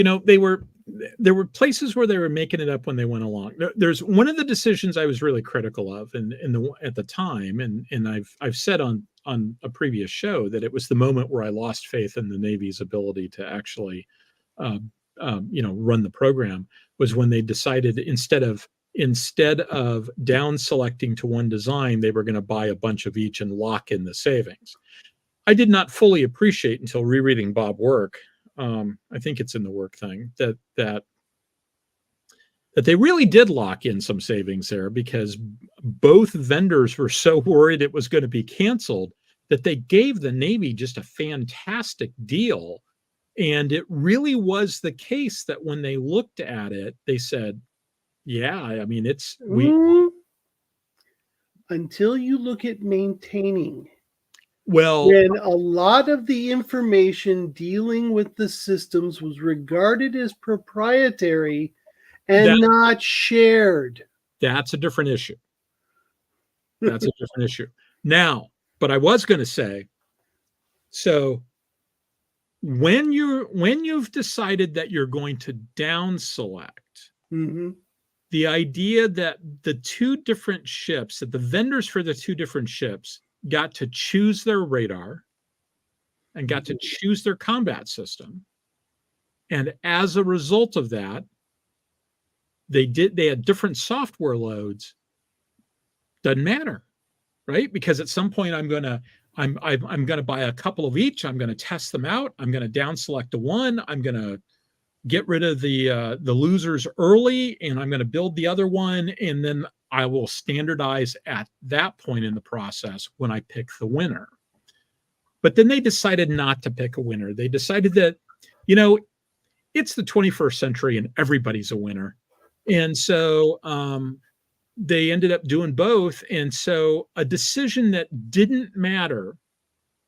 S1: there were places where they were making it up when they went along. There's one of the decisions I was really critical of at the time, and I've said on a previous show that it was the moment where I lost faith in the Navy's ability to actually, run the program, was when they decided instead of down selecting to one design, they were going to buy a bunch of each and lock in the savings. I did not fully appreciate until rereading Bob Work. I think it's in the work thing that they really did lock in some savings there, because both vendors were so worried it was going to be canceled that they gave the Navy just a fantastic deal. And it really was the case that when they looked at it, they said, yeah, I mean,
S2: until you look at maintaining.
S1: Well,
S2: when a lot of the information dealing with the systems was regarded as proprietary and not shared.
S1: That's a different issue. That's a different issue. Now, but I was going to say, so when you've decided that you're going to down select, the idea that the two different ships, that the vendors for the two different ships got to choose their radar and got to choose their combat system. And as a result of that, they had different software loads. Doesn't matter, right? Because at some point I'm going to buy a couple of each. I'm going to test them out. I'm going to down select to one. I'm going to get rid of the losers early, and I'm going to build the other one, and then I will standardize at that point in the process when I pick the winner. But then they decided not to pick a winner. They decided that, it's the 21st century and everybody's a winner. And so they ended up doing both. And so a decision that didn't matter,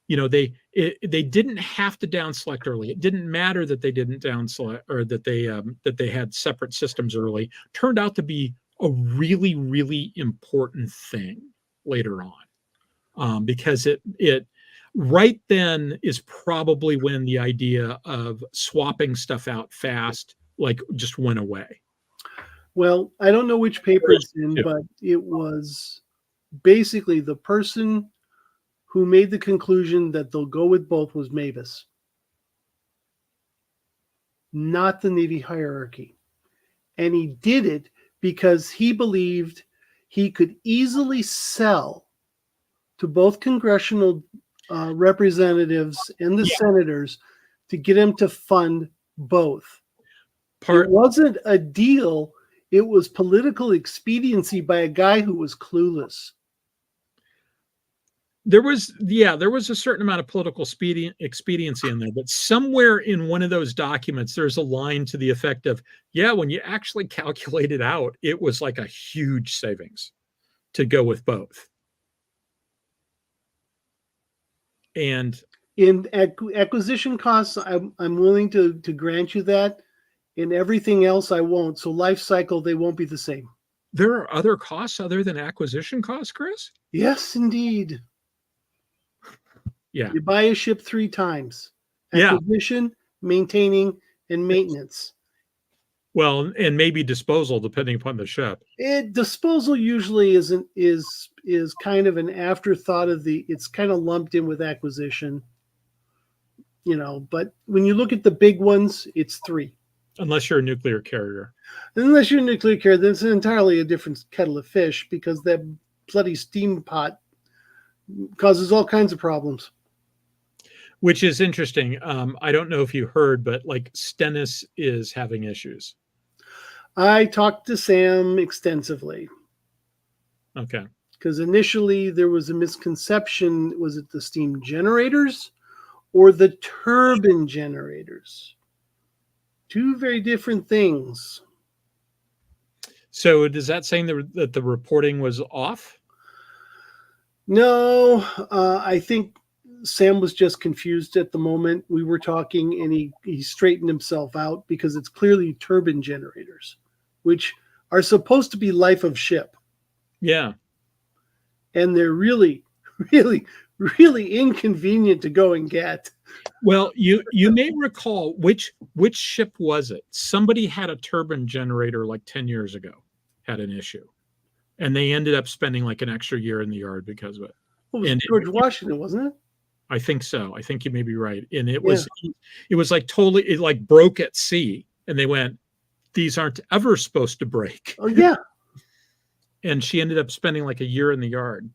S1: they didn't have to down select early. It didn't matter that they didn't down select, or that they had separate systems early. Turned out to be a really, really important thing later on, because it right then is probably when the idea of swapping stuff out fast just went away.
S2: Well, I don't know which paper it's in, but it was basically the person who made the conclusion that they'll go with both was Mavis, not the Navy hierarchy. And he did it because he believed he could easily sell to both congressional representatives and the senators to get him to fund both. It wasn't a deal. It was political expediency by a guy who was clueless.
S1: There was a certain amount of political expediency in there, but somewhere in one of those documents, there's a line to the effect of, when you actually calculate it out, it was like a huge savings to go with both. And
S2: in acquisition costs, I'm willing to grant you that. In everything else, I won't. So life cycle, they won't be the same.
S1: There are other costs other than acquisition costs, Chris?
S2: Yes, indeed.
S1: Yeah.
S2: You buy a ship 3 times. Acquisition, maintaining, and maintenance.
S1: Well, and maybe disposal, depending upon the ship.
S2: Disposal usually is kind of an afterthought it's kind of lumped in with acquisition. But when you look at the big ones, it's 3.
S1: Unless you're a nuclear carrier.
S2: Unless you're a nuclear carrier, then it's entirely a different kettle of fish, because that bloody steam pot causes all kinds of problems.
S1: Which is interesting. I don't know if you heard, but Stennis is having issues.
S2: I talked to Sam extensively.
S1: Okay.
S2: Because initially there was a misconception. Was it the steam generators or the turbine generators? 2 very different things.
S1: So does that saying that the reporting was off?
S2: No, I think Sam was just confused at the moment. We were talking, and he straightened himself out, because it's clearly turbine generators, which are supposed to be life of ship.
S1: Yeah.
S2: And they're really, really, really inconvenient to go and get.
S1: Well, you may recall which ship was it? Somebody had a turbine generator 10 years ago, had an issue, and they ended up spending an extra year in the yard because of it.
S2: It was George Washington, wasn't it?
S1: I think so. I think you may be right. And it was totally, it broke at sea, and they went, these aren't ever supposed to break.
S2: Oh yeah.
S1: And she ended up spending a year in the yard.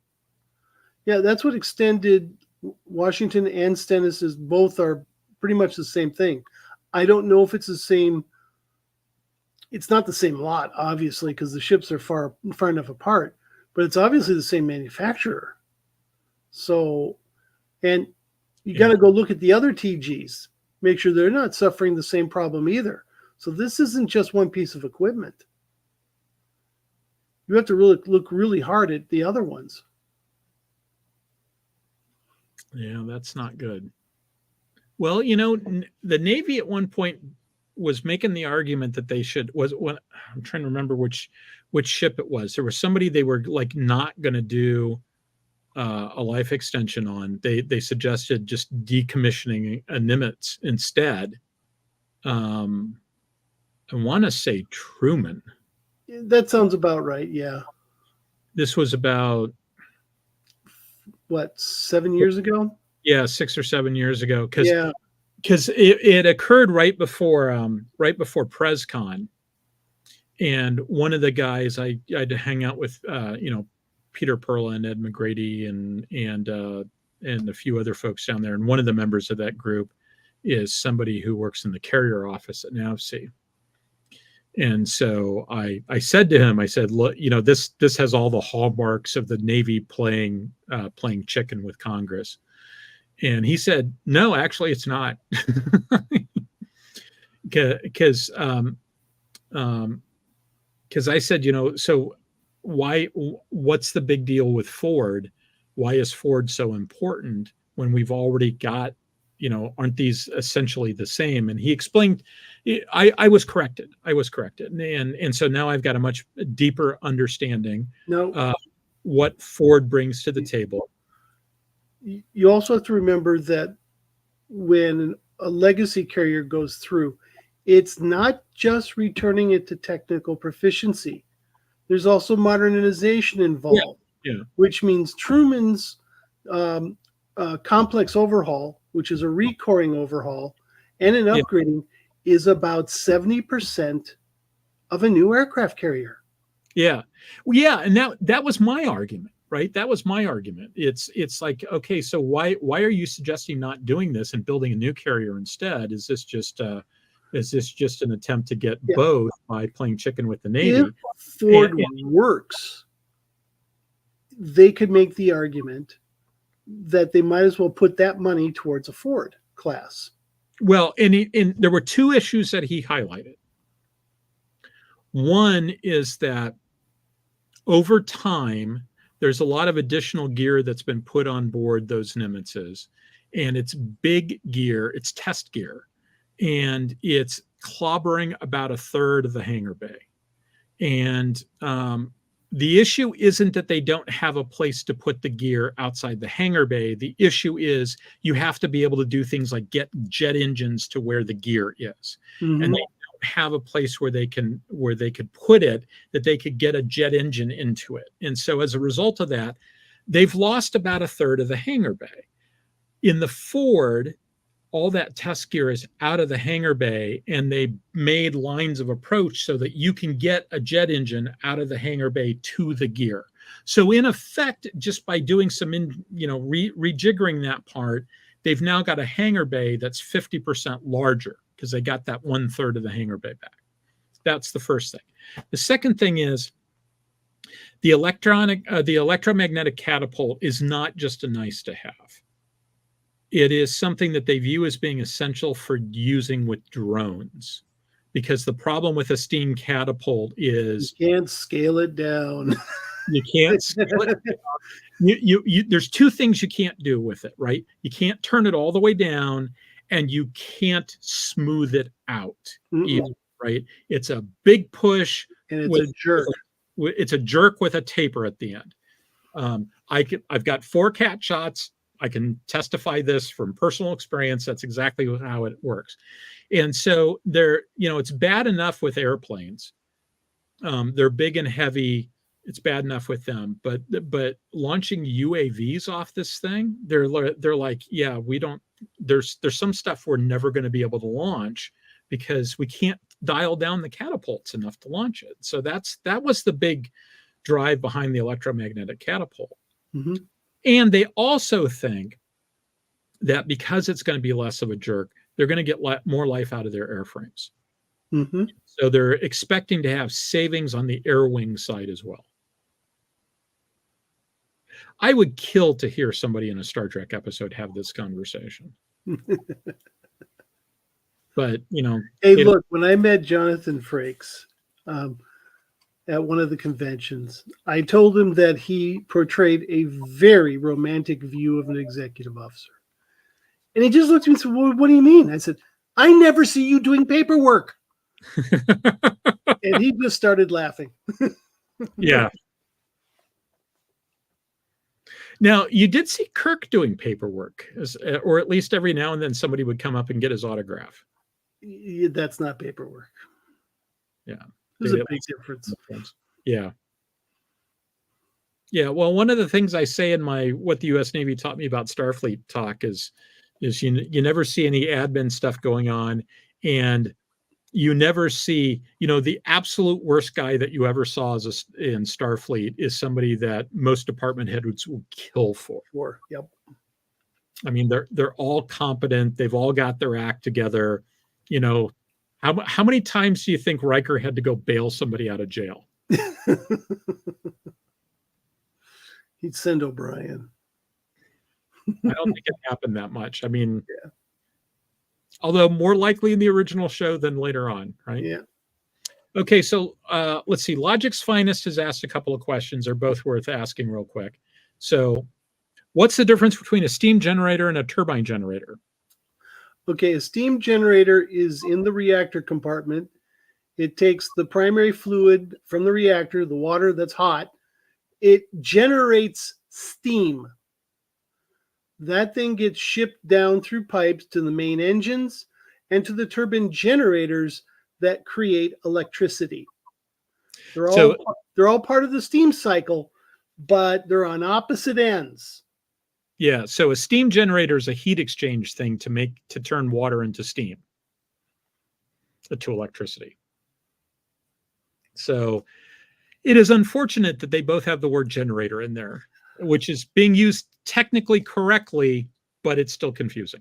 S2: Yeah, that's what extended Washington and Stennis. Both are pretty much the same thing. I don't know if it's the same. It's not the same lot, obviously, because the ships are far enough apart, but it's obviously the same manufacturer. So, and you got to go look at the other TGs, make sure they're not suffering the same problem either. So this isn't just one piece of equipment. You have to really look really hard at the other ones.
S1: Yeah, that's not good. Well, the Navy at one point was making the argument that they should I'm trying to remember which ship it was. There was somebody they were not going to do a life extension on. They suggested just decommissioning a Nimitz instead. I want to say Truman.
S2: That sounds about right. Yeah.
S1: This was about
S2: what, 7 years ago?
S1: Yeah, 6 or 7 years ago. Because it occurred right before PresCon, and one of the guys I had to hang out with, Peter Perla and Ed McGrady and a few other folks down there, and one of the members of that group is somebody who works in the carrier office at NAVSEA. And so I said to him, I said, look, this has all the hallmarks of the Navy playing chicken with Congress. And he said, no, actually, it's not. Because I said, so what's the big deal with Ford? Why is Ford so important when we've already got, aren't these essentially the same? And he explained, I was corrected. And so now I've got a much deeper understanding what Ford brings to the table.
S2: You also have to remember that when a legacy carrier goes through, it's not just returning it to technical proficiency. There's also modernization involved, which means Truman's complex overhaul, which is a recoring overhaul and an upgrading, is about 70% of a new aircraft carrier.
S1: Yeah. Well, yeah. And that was my argument, right? That was my argument. It's like, okay, so why are you suggesting not doing this and building a new carrier instead? Is this just an attempt to get both by playing chicken with the Navy?
S2: If Ford works, they could make the argument that they might as well put that money towards a Ford class.
S1: Well, and there were two issues that he highlighted. One is that over time, there's a lot of additional gear that's been put on board those Nimitzes, and it's big gear, it's test gear, and it's clobbering about a third of the hangar bay. And the issue isn't that they don't have a place to put the gear outside the hangar bay. The issue is you have to be able to do things like get jet engines to where the gear is. Mm-hmm. And they don't have a place where they could put it, that they could get a jet engine into it. And so as a result of that, they've lost about a third of the hangar bay. In the Ford, all that test gear is out of the hangar bay, and they made lines of approach so that you can get a jet engine out of the hangar bay to the gear. So in effect, just by doing some, rejiggering that part, they've now got a hangar bay that's 50% larger because they got that 1/3 of the hangar bay back. That's the first thing. The second thing is the electromagnetic catapult is not just a nice to have. It is something that they view as being essential for using with drones, because the problem with a steam catapult is
S2: you can't scale it down.
S1: You can't scale it down. There's two things you can't do with it, right? You can't turn it all the way down, and you can't smooth it out either, right? It's a big push,
S2: and it's a jerk.
S1: It's a jerk with a taper at the end. I've got 4 cat shots. I can testify this from personal experience. That's exactly how it works. And so it's bad enough with airplanes. They're big and heavy. It's bad enough with them, but launching UAVs off this thing, they're like, yeah, we don't, there's some stuff we're never going to be able to launch because we can't dial down the catapults enough to launch it. So that was the big drive behind the electromagnetic catapult. Mm-hmm. And they also think that because it's going to be less of a jerk, they're going to get more life out of their airframes. Mm-hmm. So they're expecting to have savings on the air wing side as well. I would kill to hear somebody in a Star Trek episode have this conversation. But,
S2: Hey, look, when I met Jonathan Frakes at one of the conventions, I told him that he portrayed a very romantic view of an executive officer. And he just looked at me and said, well, what do you mean? I said, I never see you doing paperwork. And he just started laughing.
S1: Yeah. Now, you did see Kirk doing paperwork, or at least every now and then somebody would come up and get his autograph.
S2: Yeah, that's not paperwork.
S1: Yeah.
S2: There's a big difference.
S1: Yeah. Yeah. Well, one of the things I say in what the U.S. Navy taught me about Starfleet talk is you never see any admin stuff going on, and you never see, the absolute worst guy that you ever saw in Starfleet is somebody that most department heads will kill for.
S2: Sure. Yep.
S1: I mean, they're all competent. They've all got their act together. You know, how many times do you think Riker had to go bail somebody out of jail?
S2: He'd send O'Brien.
S1: I don't think it happened that much. I mean, yeah. Although more likely in the original show than later on, right?
S2: Yeah.
S1: Okay, so let's see. Logic's Finest has asked a couple of questions. They're both worth asking real quick. So, what's the difference between a steam generator and a turbine generator?
S2: Okay, a steam generator is in the reactor compartment. It takes the primary fluid from the reactor, the water that's hot. It generates steam. That thing gets shipped down through pipes to the main engines and to the turbine generators that create electricity. They're all part of the steam cycle, but they're on opposite ends.
S1: Yeah, so a steam generator is a heat exchange thing to turn water into steam, to electricity. So it is unfortunate that they both have the word generator in there, which is being used technically correctly, but it's still confusing.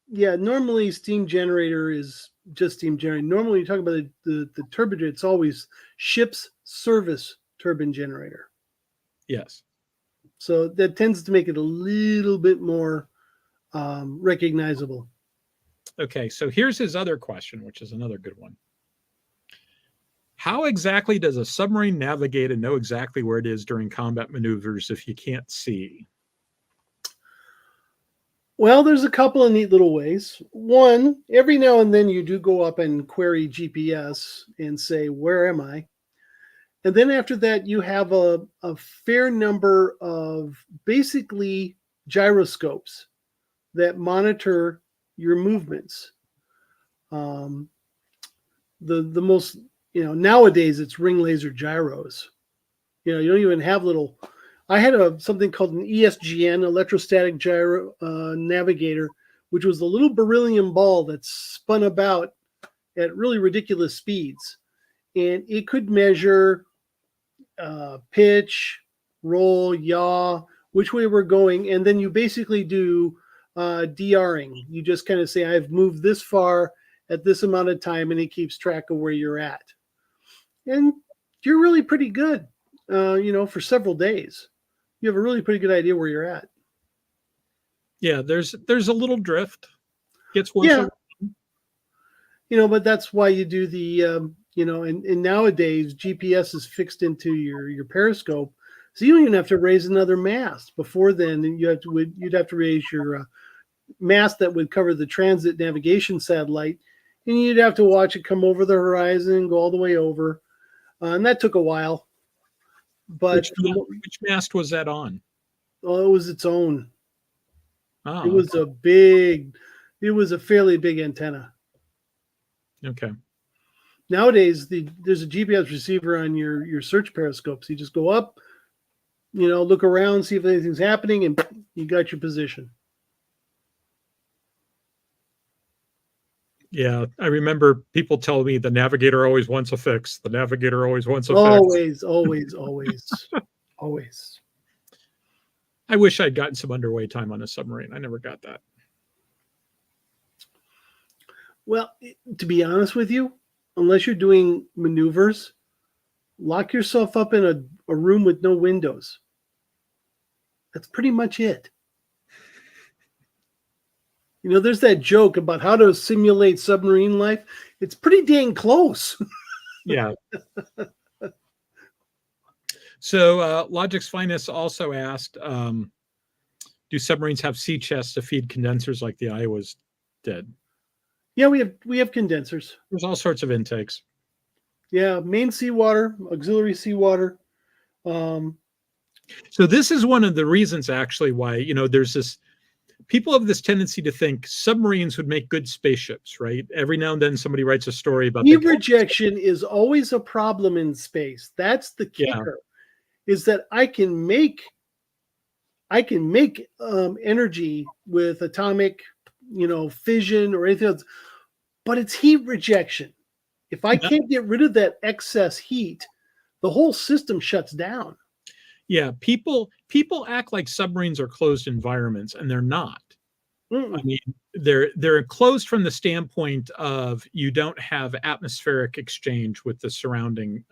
S2: Yeah, normally steam generator is just steam generator. Normally you talk about the turbine, it's always ship's service turbine generator.
S1: Yes.
S2: So that tends to make it a little bit more recognizable.
S1: Okay, so here's his other question, which is another good one. How exactly does a submarine navigate and know exactly where it is during combat maneuvers if you can't see?
S2: Well, there's a couple of neat little ways. One, every now and then you do go up and query GPS and say, where am I? And then after that, you have a fair number of basically gyroscopes that monitor your movements. The most, nowadays it's ring laser gyros. You don't even have little. I had something called an ESGN, electrostatic gyro navigator, which was a little beryllium ball that spun about at really ridiculous speeds. And it could measure pitch, roll, yaw, which way we're going. And then you basically do DRing. You just kind of say, I've moved this far at this amount of time, and it keeps track of where you're at. And you're really pretty good, for several days. You have a really pretty good idea where you're at.
S1: Yeah, there's a little drift. Gets worse.
S2: Yeah. But that's why you do the, and nowadays GPS is fixed into your periscope. So you don't even have to raise another mast. Before then, you'd have to raise your mast that would cover the transit navigation satellite, and you'd have to watch it come over the horizon, go all the way over. And that took a while. But
S1: which mast was that on?
S2: Oh, it was its own.
S1: Oh,
S2: it was a fairly big antenna.
S1: Okay.
S2: Nowadays, there's a GPS receiver on your search periscopes. You just go up, look around, see if anything's happening, and you got your position.
S1: Yeah, I remember people tell me the navigator always wants a fix. The navigator always wants a
S2: fix. Always.
S1: I wish I'd gotten some underway time on a submarine. I never got that.
S2: Well, to be honest with you, unless you're doing maneuvers, lock yourself up in a room with no windows. That's pretty much it. There's that joke about how to simulate submarine life. It's pretty dang close.
S1: Yeah. So Logic's Finest also asked, do submarines have sea chests to feed condensers like the Iowas did?
S2: Yeah, we have condensers.
S1: There's all sorts of intakes.
S2: Yeah, main seawater, auxiliary seawater.
S1: So this is one of the reasons actually why, there's this, people have this tendency to think submarines would make good spaceships, right? Every now and then somebody writes a story about
S2: heat rejection is always a problem in space. That's the kicker, is that I can make energy with atomic, fission or anything else, but it's heat rejection. If I can't get rid of that excess heat, the whole system shuts down.
S1: Yeah, people act like submarines are closed environments, and they're not. I mean, they're closed from the standpoint of you don't have atmospheric exchange with the surrounding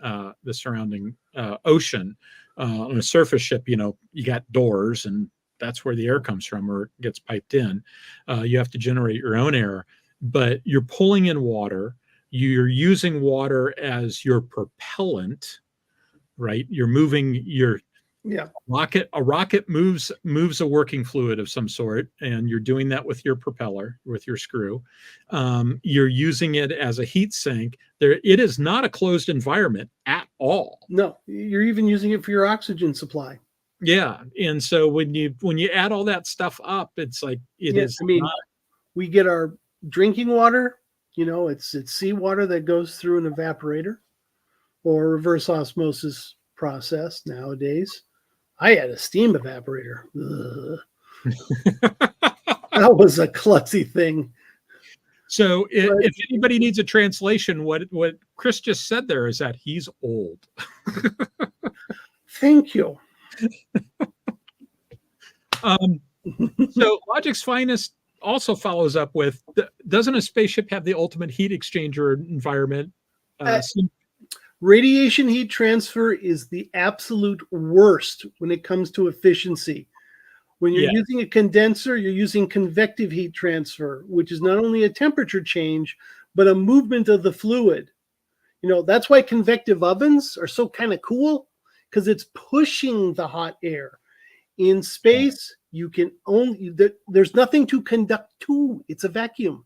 S1: ocean. On a surface ship, you got doors, and that's where the air comes from, or it gets piped in. You have to generate your own air, but you're pulling in water. You're using water as your propellant, right? You're moving your a rocket moves a working fluid of some sort, and you're doing that with your propeller, with your screw. You're using it as a heat sink. It is not a closed environment at all.
S2: No, you're even using it for your oxygen supply.
S1: Yeah, and so when you add all that stuff up, it's like
S2: we get our drinking water. It's seawater that goes through an evaporator or reverse osmosis process nowadays. I had a steam evaporator. That was a klutzy thing.
S1: So if anybody needs a translation, what Chris just said there is that he's old.
S2: Thank you.
S1: So Logic's Finest also follows up with, doesn't a spaceship have the ultimate heat exchanger environment?
S2: Radiation heat transfer is the absolute worst when it comes to efficiency. When you're using a condenser, you're using convective heat transfer, which is not only a temperature change, but a movement of the fluid. That's why convective ovens are so kind of cool, because it's pushing the hot air. In space, you can there's nothing to conduct to. It's a vacuum.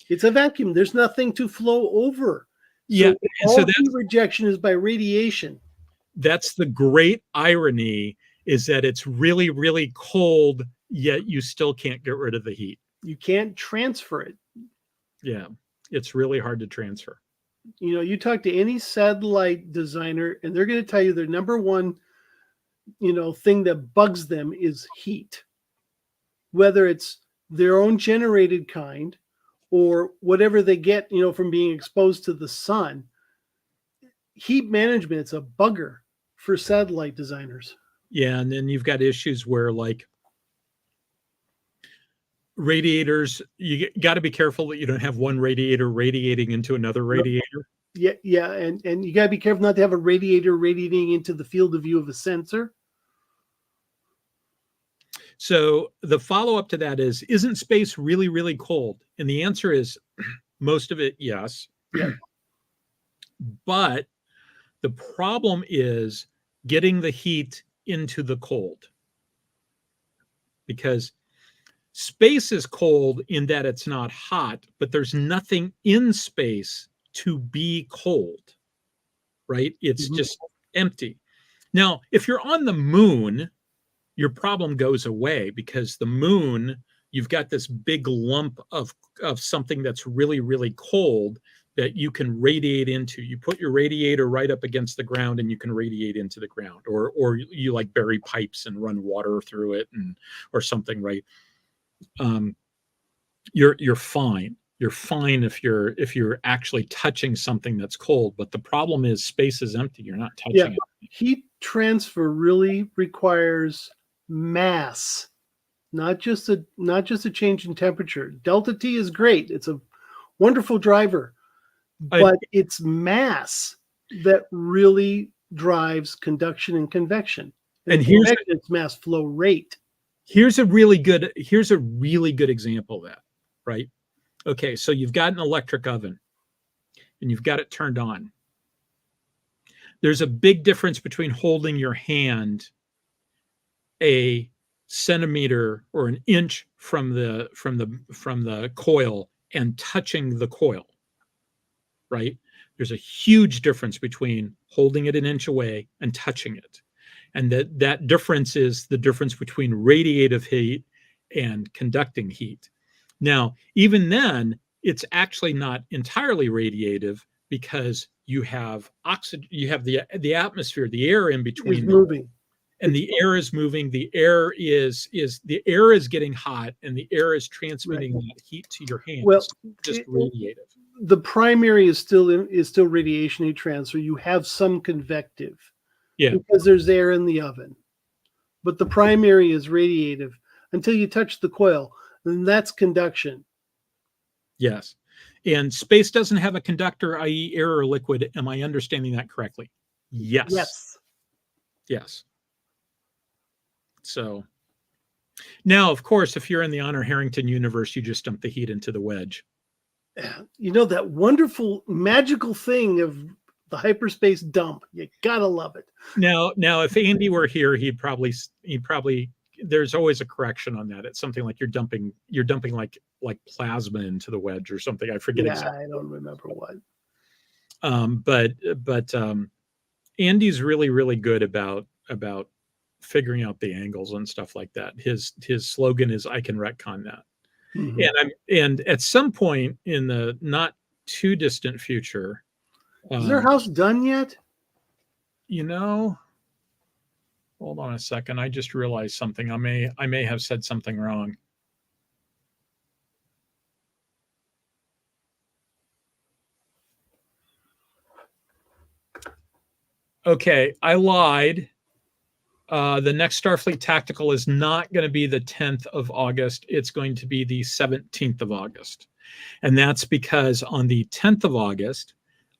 S2: There's nothing to flow over.
S1: Yeah.
S2: So heat rejection is by radiation.
S1: That's the great irony, is that it's really, really cold, yet you still can't get rid of the heat.
S2: You can't transfer it.
S1: Yeah. It's really hard to transfer.
S2: You talk to any satellite designer, and they're going to tell you their number one, thing that bugs them is heat. Whether it's their own generated kind or whatever they get, from being exposed to the sun. Heat management, it's a bugger for satellite designers.
S1: Yeah, and then you've got issues where, like, radiators, you got to be careful that you don't have one radiator radiating into another radiator.
S2: Yeah, and you got to be careful not to have a radiator radiating into the field of view of a sensor.
S1: So the follow-up to that is, isn't space really, really cold? And the answer is most of it, yes.
S2: Yeah.
S1: But the problem is getting the heat into the cold. Because space is cold in that it's not hot, but there's nothing in space to be cold, right? It's just empty. Now, if you're on the moon, your problem goes away, because the moon, you've got this big lump of something that's really, really cold that you can radiate into. You put your radiator right up against the ground and you can radiate into the ground, or you like bury pipes and run water through it, or something, right? You're fine. You're fine if you're actually touching something that's cold, but the problem is space is empty. You're not touching it.
S2: Heat transfer really requires mass, not just a change in temperature. Delta T is great. It's a wonderful driver, but it's mass that really drives conduction and convection. And here's its mass flow rate.
S1: Here's a really good example of that, right? Okay, so you've got an electric oven and you've got it turned on. There's a big difference between holding your hand a centimeter or an inch from the coil and touching the coil, right? There's a huge difference between holding it an inch away and touching it. And that difference is the difference between radiative heat and conducting heat. Now, even then, it's actually not entirely radiative, because you have oxygen, you have the atmosphere, the air in between.
S2: It's moving.
S1: And the air is moving. The air is getting hot, and the air is transmitting that heat to your hands.
S2: Well,
S1: just radiative.
S2: The primary is still radiation heat transfer. You have some convective, because there's air in the oven. but the primary is radiative until you touch the coil. And that's conduction.
S1: Yes. And space doesn't have a conductor, i.e. air or liquid. Am I understanding that correctly? Yes.
S2: Yes.
S1: Yes. So now, of course, if you're in the Honor Harrington universe, you just dump the heat into the wedge.
S2: You know, that wonderful magical thing of the hyperspace dump. You gotta love it.
S1: Now, if Andy were here, he'd probably there's always a correction on that. It's something like you're dumping like plasma into the wedge or something. I forget exactly.
S2: I don't remember what.
S1: But Andy's really good about figuring out the angles and stuff like that. His slogan is "I can retcon that." Mm-hmm. And at some point in the not too distant future,
S2: is their house done yet?
S1: You know, hold on a second. I just realized something. I may have said something wrong. Okay, I lied. The next Starfleet Tactical is not going to be the 10th of August. It's going to be the 17th of August. And that's because on the 10th of August,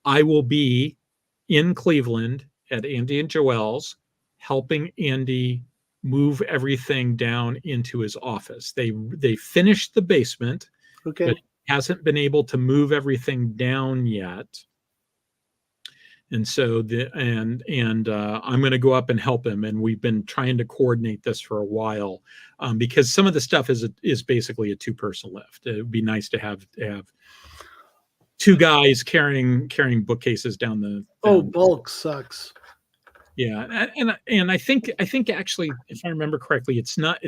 S1: I will be in Cleveland at Andy and Joelle's, helping Andy move everything down into his office. They finished the basement,
S2: okay,
S1: but hasn't been able to move everything down yet. And so I'm going to go up and help him. And we've been trying to coordinate this for a while because some of the stuff is basically a two-person lift. It would be nice to have two guys carrying bookcases down the.
S2: Bulk sucks.
S1: Yeah, and I think actually, if I remember correctly, it's not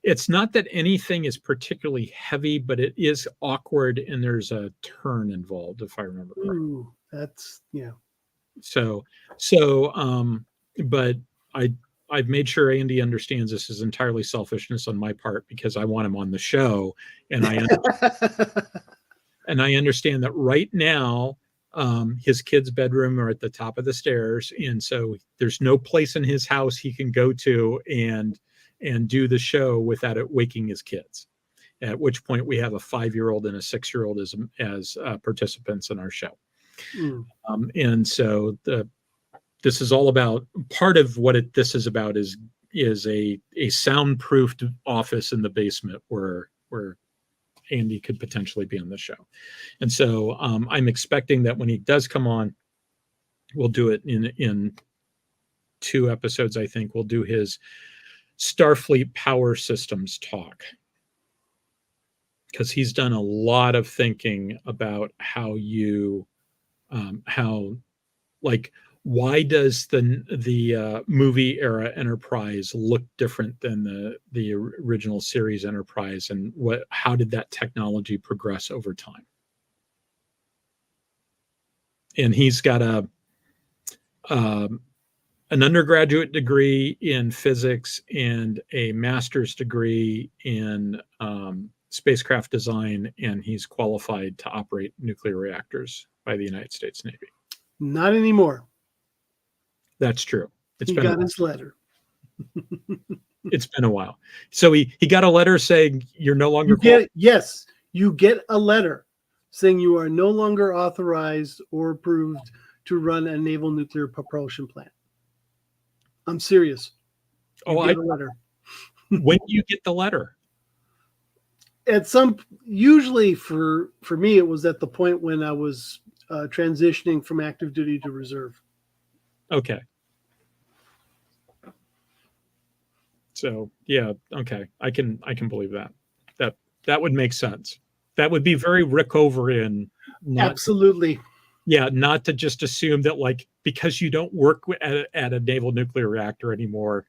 S1: that anything is particularly heavy, but it is awkward and there's a turn involved, if I remember correctly.
S2: Ooh, that's yeah.
S1: But I've made sure Andy understands this is entirely selfishness on my part because I want him on the show, and I understand that right now his kids' bedroom are at the top of the stairs, and so there's no place in his house he can go to and do the show without it waking his kids. At which point we have a 5-year-old and a 6-year-old as participants in our show. And so this is all about, part of what this is about is a soundproofed office in the basement where Andy could potentially be on the show. And so I'm expecting that when he does come on, we'll do it in 2 episodes. I think we'll do his Starfleet power systems talk, because he's done a lot of thinking about why does the movie era Enterprise look different than the original series Enterprise, and how did that technology progress over time? And he's got an undergraduate degree in physics and a master's degree in spacecraft design, and he's qualified to operate nuclear reactors by the United States Navy.
S2: Not anymore.
S1: That's true.
S2: He got his letter.
S1: It's been a while. So he got a letter saying you're no longer
S2: qualified? Yes, you get a letter saying you are no longer authorized or approved to run a naval nuclear propulsion plant. I'm serious.
S1: Get a letter. When do you get the letter?
S2: Usually for me, it was at the point when I was transitioning from active duty to reserve.
S1: Okay. So yeah, okay. I can believe that. That would make sense. That would be very Rickoverian.
S2: Absolutely.
S1: Yeah, not to just assume that because you don't work at a naval nuclear reactor anymore,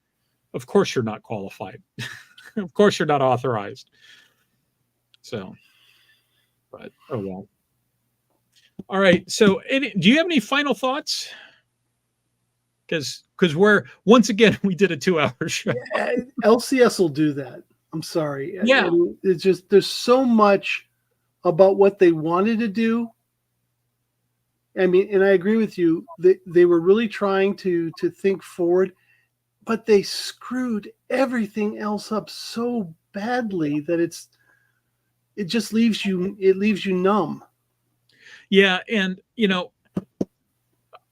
S1: of course you're not qualified. Of course you're not authorized. So, but oh well. All right. So, do you have any final thoughts? Because once again we did a 2-hour show.
S2: LCS will do that. I'm sorry.
S1: Yeah.
S2: It's just there's so much about what they wanted to do. I mean, and I agree with you. They were really trying to think forward, but they screwed everything else up so badly that it just leaves you numb.
S1: Yeah, and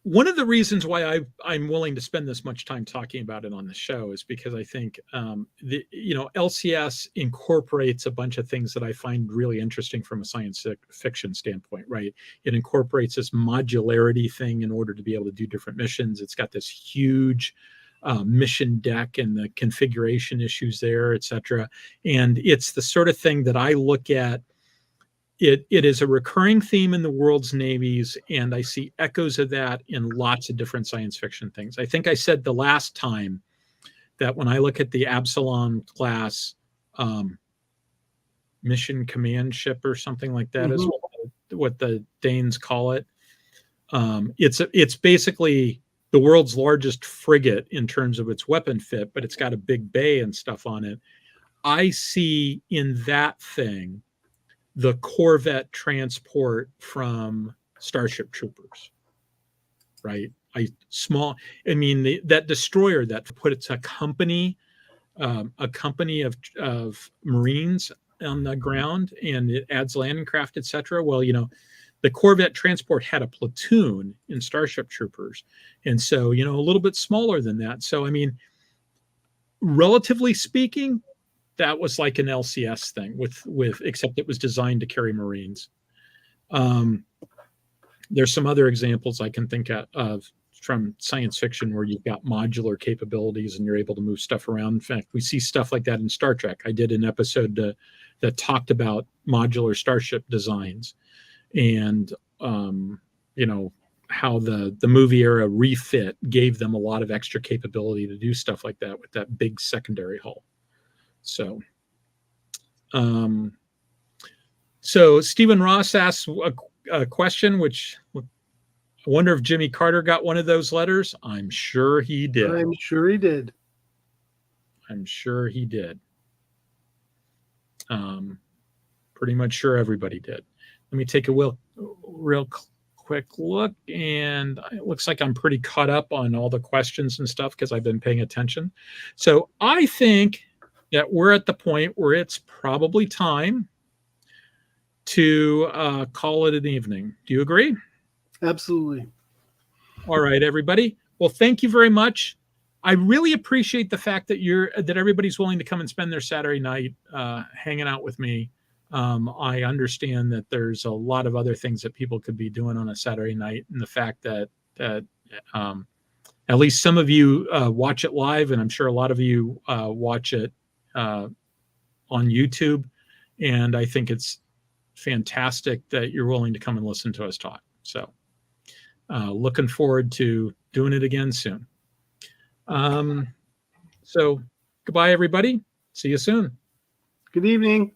S1: one of the reasons why I'm willing to spend this much time talking about it on the show is because I think LCS incorporates a bunch of things that I find really interesting from a science fiction standpoint, right? It incorporates this modularity thing in order to be able to do different missions. It's got this huge mission deck and the configuration issues there, etc. And it's the sort of thing that I look at. It is a recurring theme in the world's navies, and I see echoes of that in lots of different science fiction things. I think I said the last time that when I look at the Absalom class mission command ship or something like that, is what the Danes call it. It's basically the world's largest frigate in terms of its weapon fit, but it's got a big bay and stuff on it. I see in that thing the Corvette transport from Starship Troopers, right? That destroyer that it's a company of Marines on the ground, and it adds landing craft, etc. Well, the Corvette transport had a platoon in Starship Troopers, and so a little bit smaller than that. So relatively speaking, that was like an LCS thing with except it was designed to carry Marines. There's some other examples I can think of from science fiction where you've got modular capabilities and you're able to move stuff around. In fact, we see stuff like that in Star Trek. I did an episode that talked about modular starship designs and how the movie era refit gave them a lot of extra capability to do stuff like that with that big secondary hull. So Stephen Ross asks a question, which I wonder if Jimmy Carter got one of those letters. I'm sure he did.
S2: I'm sure he did.
S1: Pretty much sure everybody did. Let me take a real quick look, and it looks like I'm pretty caught up on all the questions and stuff because I've been paying attention. So I think that we're at the point where it's probably time to call it an evening. Do you agree?
S2: Absolutely.
S1: All right, everybody. Well, thank you very much. I really appreciate the fact that everybody's willing to come and spend their Saturday night hanging out with me. I understand that there's a lot of other things that people could be doing on a Saturday night, and the fact that at least some of you watch it live, and I'm sure a lot of you watch it on YouTube, and I think it's fantastic that you're willing to come and listen to us talk. So looking forward to doing it again soon. So goodbye, everybody. See you soon.
S2: Good evening.